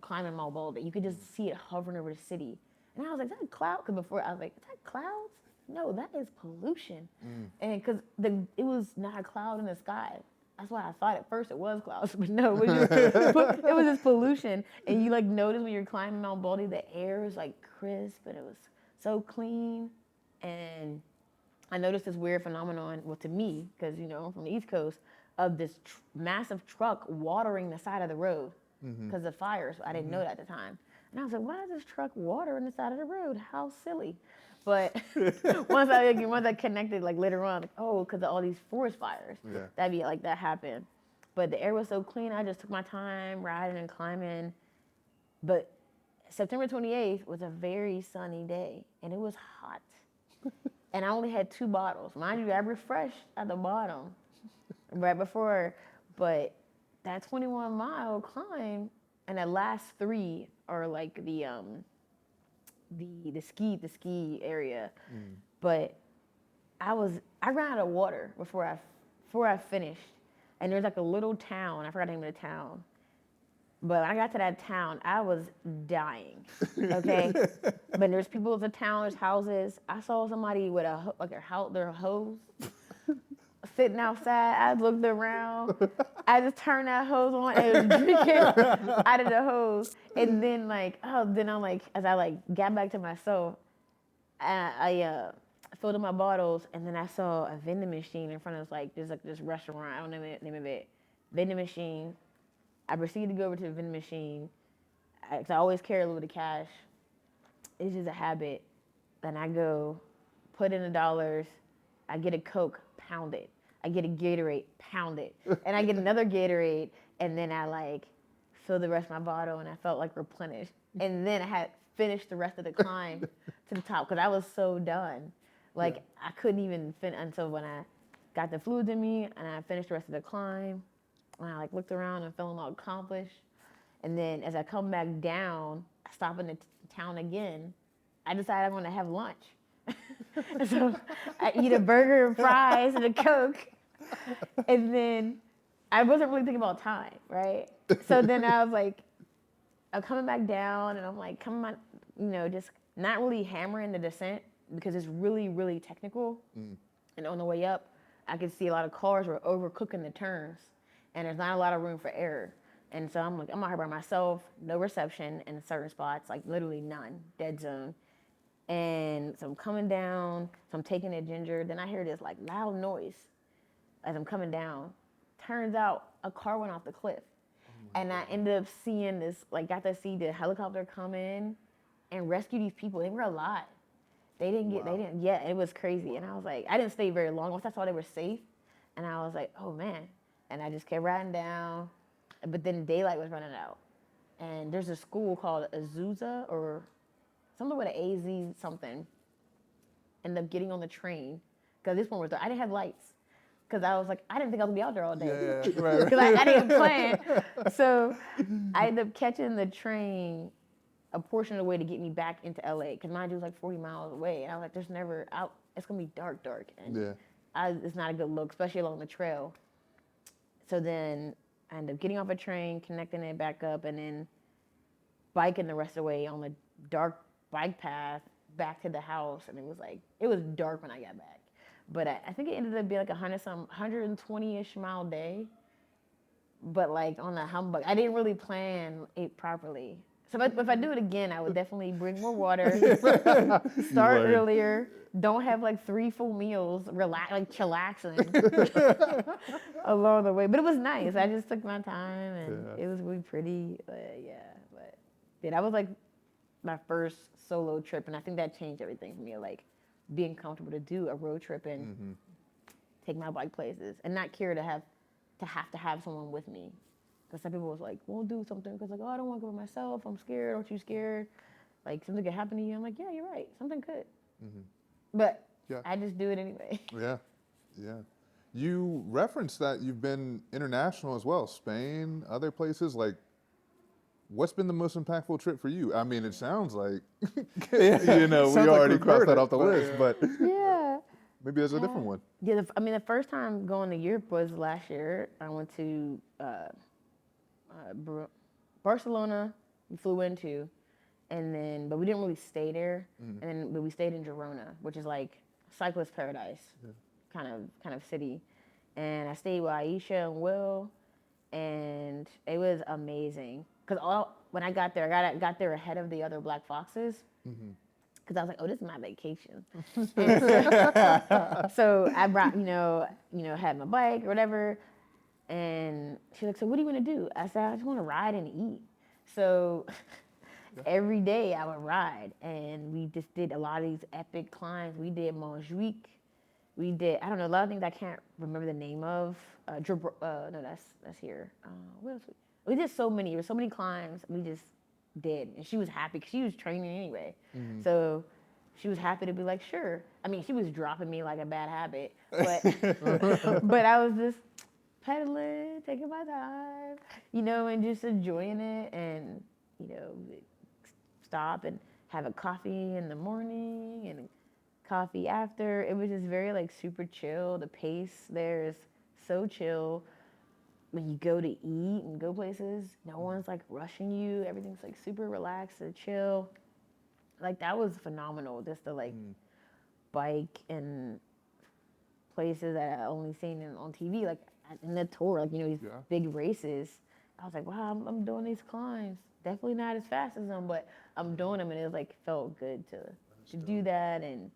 climbing Mount Baldy. You could just see it hovering over the city. And I was like, is that a cloud? Because before I was like, is that clouds? No, that is pollution. And because it was not a cloud in the sky. That's why I thought at first it was clouds, but no, it was just pollution. And you like notice when you're climbing Mount Baldy, the air is like crisp, and it was so clean. And I noticed this weird phenomenon, well, to me, because, you know, I'm from the East Coast, of this massive truck watering the side of the road because of fires. I didn't know that at the time. And I was like, why is this truck watering the side of the road? How silly. But once I connected, like later on, like, oh, because of all these forest fires, that happened. But the air was so clean, I just took my time riding and climbing. But September 28th was a very sunny day, and it was hot. And I only had 2 bottles. Mind you, I refreshed at the bottom right before, but that 21-mile climb and the last 3 are like the ski area. But I ran out of water before I finished. And there's like a little town, I forgot the name of the town. But when I got to that town, I was dying, okay? But there's people in the town, there's houses. I saw somebody with their hose sitting outside. I looked around. I just turned that hose on and was drinking out of the hose. And then as I got back to myself, I filled up my bottles, and then I saw a vending machine in front of this restaurant. I don't know the name of it. Vending machine. I proceeded to go over to the vending machine because I always carry a little bit of cash. It's just a habit. Then I go, put in the dollars. I get a Coke, pound it. I get a Gatorade, pound it. And I get another Gatorade, and then I fill the rest of my bottle, and I felt like replenished. And then I had finished the rest of the climb to the top because I was so done. I couldn't even finish until when I got the fluids in me, and I finished the rest of the climb. And I looked around and feeling all accomplished. And then as I come back down, I stop in the town again. I decide I'm gonna have lunch. So I eat a burger and fries and a Coke. And then I wasn't really thinking about time, right? So then I was like, I'm coming back down, and I'm like, just not really hammering the descent because it's really, really technical. And on the way up, I could see a lot of cars were overcooking the turns. And there's not a lot of room for error. And so I'm like, I'm out here by myself, no reception in certain spots, like literally none, dead zone. And so I'm coming down, so I'm taking a ginger. Then I hear this loud noise as I'm coming down. Turns out a car went off the cliff. And I ended up seeing this, got to see the helicopter come in and rescue these people. They were alive. They didn't, it was crazy. And I was like, I didn't stay very long. Once I saw they were safe, and I was like, oh man. And I just kept riding down, but then daylight was running out. And there's a school called Azusa or something with an AZ something. Ended up getting on the train, because this one I didn't have lights. Because I was like, I didn't think I was gonna be out there all day. Because I didn't plan. So I ended up catching the train a portion of the way to get me back into LA. Because mind you, it was 40 miles away. And I was like, it's gonna be dark. And it's not a good look, especially along the trail. So then I ended up getting off a train, connecting it back up, and then biking the rest of the way on the dark bike path back to the house. And it was dark when I got back. But I think it ended up being 120-ish mile day. But on the humbug, I didn't really plan it properly. So if I do it again, I would definitely bring more water, start earlier, don't have 3 full meals, chillaxing along the way. But it was nice. I just took my time, and it was really pretty. That was my first solo trip, and I think that changed everything for me. Being comfortable to do a road trip and take my bike places, and not care to have someone with me. Because some people was like, we'll do something. Because I don't want to go by myself. I'm scared. Aren't you scared? Something could happen to you. I'm like, yeah, you're right. Something could. But I just do it anyway. Yeah. You referenced that you've been international as well. Spain, other places. What's been the most impactful trip for you? I mean, it sounds like, we already crossed that off the list. But maybe there's a different one. Yeah, the first time going to Europe was last year. I went to Barcelona, we flew into, but we didn't really stay there. But we stayed in Girona, which is cyclist paradise, kind of city. And I stayed with Aisha and Will, and it was amazing. Because when I got there, I got there ahead of the other Black Foxes. because I was like, oh, this is my vacation. And so I brought, had my bike or whatever. And she's like, so what do you want to do? I said, I just want to ride and eat. So every day I would ride, and we just did a lot of these epic climbs. We did Montjuic. We did, I don't know, a lot of things I can't remember the name of. No, that's here. What else? We did so many. There were so many climbs we just did, and she was happy because she was training anyway. So she was happy to be like, sure. I mean, she was dropping me like a bad habit, but but I was just pedaling, taking my time, and just enjoying it, and you know, stop and have a coffee in the morning and coffee after. It was just very like super chill. The pace there is so chill. When you go to eat and go places, no one's like rushing you. Everything's like super relaxed and chill. Like that was phenomenal. Just to like bike and places that I only seen on TV, like in the tour, like these big races. I was like, wow, I'm doing these climbs. Definitely not as fast as them, but I'm doing them, and it was like felt good to do that. And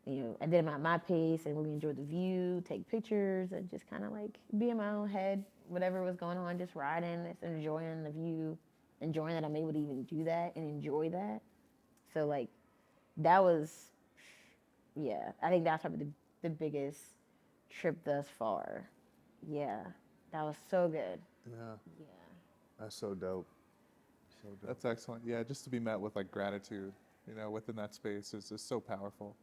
I did them at my pace and really enjoyed the view, take pictures, and just kind of like be in my own head, whatever was going on, just riding, just enjoying the view, enjoying that I'm able to even do that and enjoy that. So like, that was, yeah, I think that's probably the biggest trip thus far. Yeah, that was so good. Yeah, Yeah. that's so dope. So dope. That's excellent. Yeah, just to be met with like gratitude, within that space is just so powerful.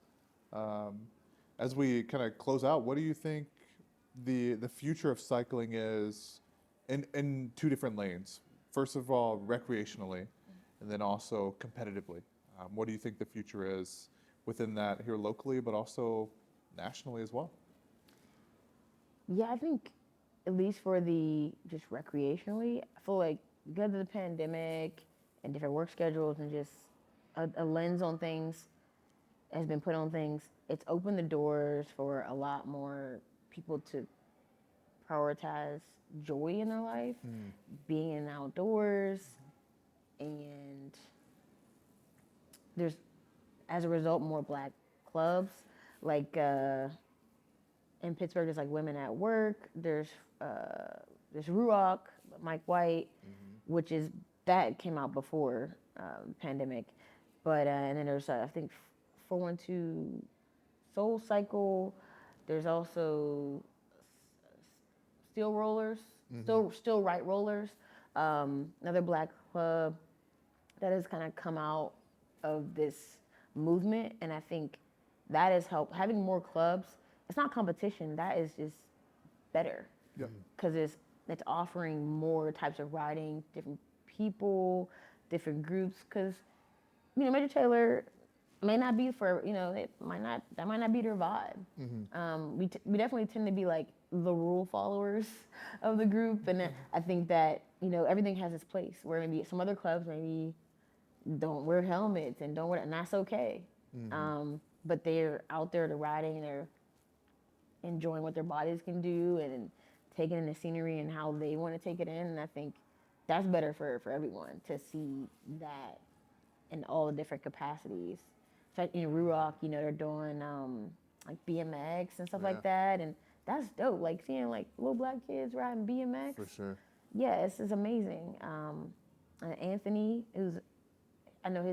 As we kind of close out, what do you think the future of cycling is in two different lanes? First of all, recreationally, and then also competitively. What do you think the future is within that here locally, but also nationally as well? Yeah, I think at least for the just recreationally, I feel like because of the pandemic and different work schedules and just a lens on things has been put on things, it's opened the doors for a lot more people to prioritize joy in their life, being in outdoors, and there's, as a result, more black clubs. Like in Pittsburgh, there's like Women at Work. There's Ruach, Mike White, which is that came out before pandemic, but and then there's I think 412 Soul Cycle. There's also Steel Rollers, still Right Rollers, another black club that has kind of come out of this movement, and I think that has helped. Having more clubs, it's not competition. That is just better because it's offering more types of riding, different people, different groups. Because Major Taylor may not be for it might not that might not be their vibe. We definitely tend to be like the rule followers of the group, and I think that everything has its place. Where maybe some other clubs maybe don't wear helmets and don't wear, and that's okay. But they're out there to riding, and they're enjoying what their bodies can do and taking in the scenery and how they want to take it in. And I think that's better for everyone to see that in all the different capacities. So in Ruach, they're doing like BMX and stuff like that, and that's dope. Like seeing like little black kids riding BMX. For sure. Yeah, it's amazing. Anthony, I know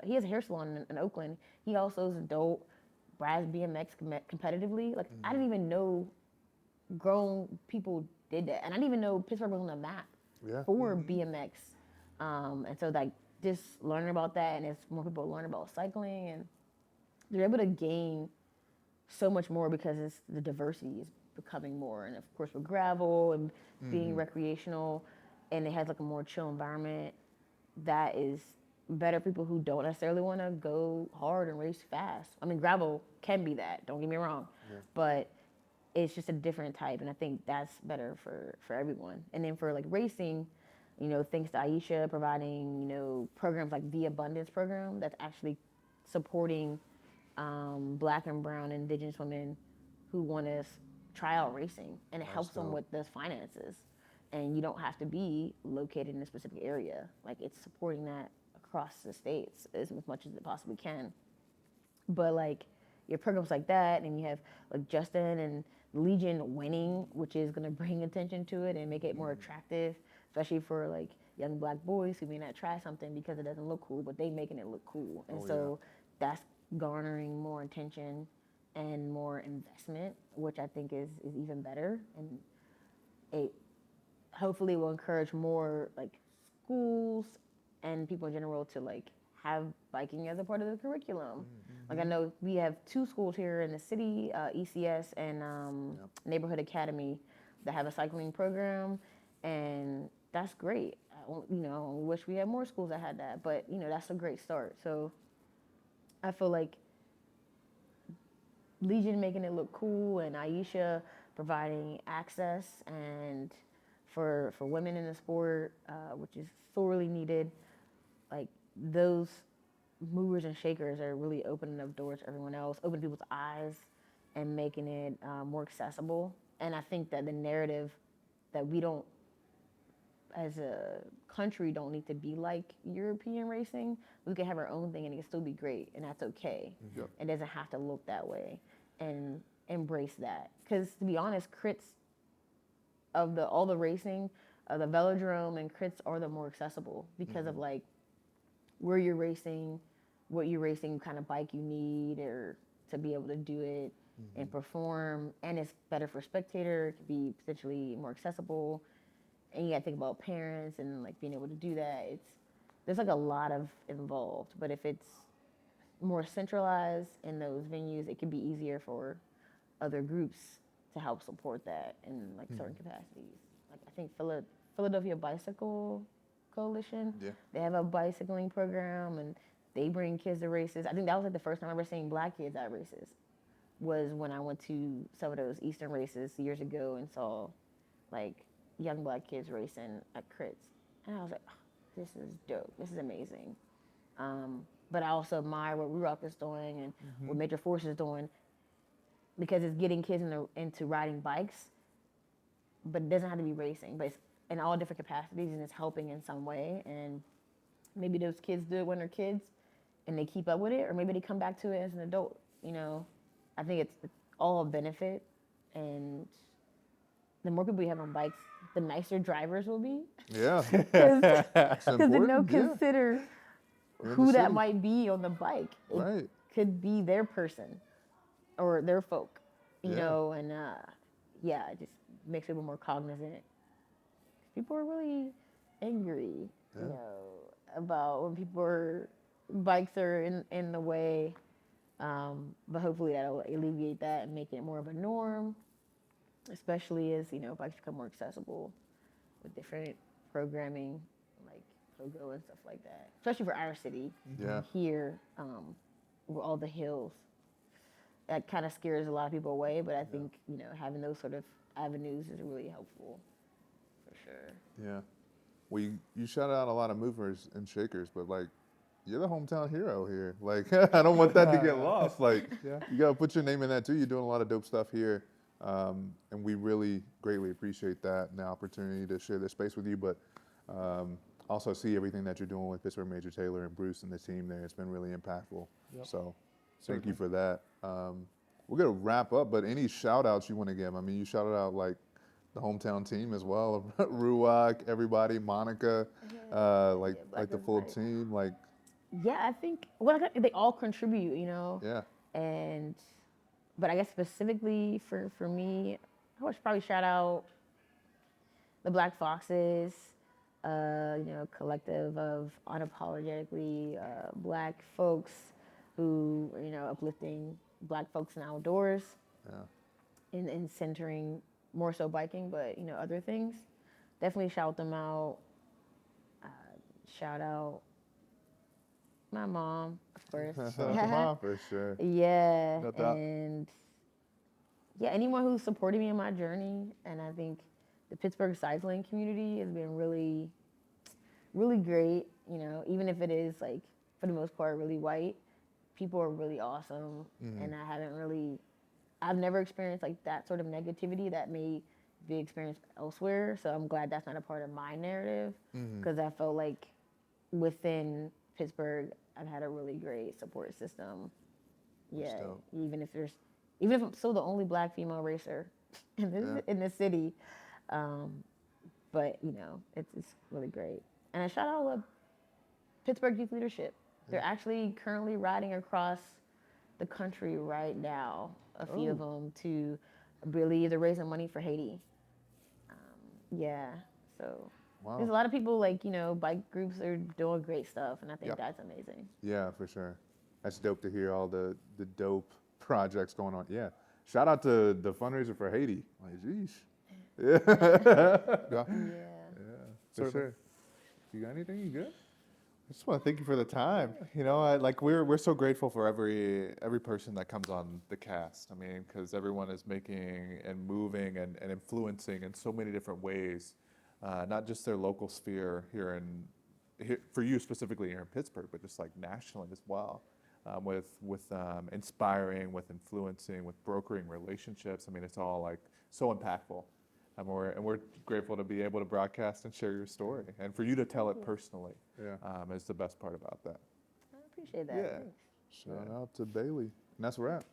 he has a hair salon in Oakland. He also is a dope, rides BMX competitively. Like I didn't even know grown people did that, and I didn't even know Pittsburgh was on the map for BMX. And so like just learning about that, and as more people learn about cycling, and they're able to gain so much more because the diversity is becoming more, and of course with gravel and being recreational, and it has like a more chill environment that is better for people who don't necessarily want to go hard and race fast. I mean, gravel can be that, don't get me wrong, but it's just a different type, and I think that's better for everyone. And then for like racing, thanks to Aisha providing, programs like the Abundance program that's actually supporting Black and brown Indigenous women who want to try out racing, and it helps them with those finances. And you don't have to be located in a specific area. Like it's supporting that across the states as much as it possibly can. But like your programs like that, and you have like Justin and Legion winning, which is gonna bring attention to it and make it more attractive, especially for like young black boys who may not try something because it doesn't look cool, but they making it look cool. And so that's garnering more attention and more investment, which I think is even better. And it hopefully will encourage more like schools and people in general to like have biking as a part of the curriculum. Like I know we have two schools here in the city, ECS and Neighborhood Academy, that have a cycling program, and that's great. I wish we had more schools that had that, but that's a great start. So I feel like Legion making it look cool and Aisha providing access and for women in the sport, which is sorely needed. Like those movers and shakers are really opening up doors to everyone else, opening people's eyes, and making it more accessible. And I think that the narrative that we don't, as a country, don't need to be like European racing. We can have our own thing and it can still be great, and that's okay. Yep. It doesn't have to look that way, and embrace that. Because to be honest, crits of all the racing, the velodrome and crits are the more accessible because of like where you're racing, what you're racing, kind of bike you need, or to be able to do it and perform. And it's better for spectator. It could be potentially more accessible. And you got to think about parents and like being able to do that. There's like a lot of involved. But if it's more centralized in those venues, it can be easier for other groups to help support that in like certain capacities. Like I think Philadelphia Bicycle Coalition, they have a bicycling program and they bring kids to races. I think that was like the first time I ever seen black kids at races, was when I went to some of those Eastern races years ago and saw like young black kids racing at crits. And I was like, oh, this is dope. This is amazing. But I also admire what Rurock is doing and what Major Force is doing, because it's getting kids into riding bikes, but it doesn't have to be racing, but it's in all different capacities and it's helping in some way. And maybe those kids do it when they're kids and they keep up with it, or maybe they come back to it as an adult. I think it's all a benefit, and the more people we have on bikes, the nicer drivers will be. Yeah. Because they don't important, yeah. consider You're in who the that city. might be on the bike. It Right. could be their person or their folk, you Yeah. know, and it just makes people more cognizant. People are really angry, about when bikes are in the way. But hopefully that'll alleviate that and make it more of a norm, especially as, bikes become more accessible with different programming, like Pogo and stuff like that. Especially for our city here, with all the hills. That kind of scares a lot of people away, but I think, having those sort of avenues is really helpful, for sure. Yeah. Well, you shout out a lot of movers and shakers, but like, you're the hometown hero here. Like, I don't want that to get lost. Like, you gotta put your name in that too. You're doing a lot of dope stuff here, and we really greatly appreciate that and the opportunity to share this space with you. But also see everything that you're doing with Pittsburgh Major Taylor and Bruce and the team there. It's been really impactful. So, thank you for that. We're gonna wrap up, but any shout outs you want to give? I mean, you shouted out like the hometown team as well, Ruach, everybody, Monica, like the full team, like. Yeah, I think they all contribute, Yeah. But I guess specifically for me, I would probably shout out the Black Foxes, collective of unapologetically black folks who uplifting black folks in outdoors, and centering more so biking, but other things. Definitely shout them out. Shout out my mom, of course. Mom, for sure. Yeah, No doubt. and anyone who's supported me in my journey. And I think the Pittsburgh cycling community has been really, really great. Even if it is like for the most part really white, people are really awesome, and I've never experienced like that sort of negativity that may be experienced elsewhere. So I'm glad that's not a part of my narrative, because I felt like within Pittsburgh, I've had a really great support system. That's Yeah, dope. even if I'm still the only black female racer Yeah. in this city, um, but it's really great. And I shout out Pittsburgh Youth Leadership. They're actually currently riding across the country right now. A few of Oh. them to really they're raising money for Haiti. Yeah, so there's a Wow. lot of people like bike groups are doing great stuff, and I think Yep. that's amazing. Yeah, for sure. That's dope to hear all the dope projects going on. Yeah. Shout out to the fundraiser for Haiti. Like, geez. Yeah. Yeah. Yeah. For Certainly. sure. You got anything? You good? I just want to thank you for the time. We're so grateful for every person that comes on the cast. I mean, because everyone is making and moving and influencing in so many different ways, not just their local sphere here for you specifically here in Pittsburgh, but just like nationally as well, with inspiring, with influencing, with brokering relationships. I mean, it's all like so impactful. And we're grateful to be able to broadcast and share your story, and for you to tell it personally Yeah. is the best part about that. I appreciate that. Yeah. Thanks. Shout out to Bailey. And that's a wrap.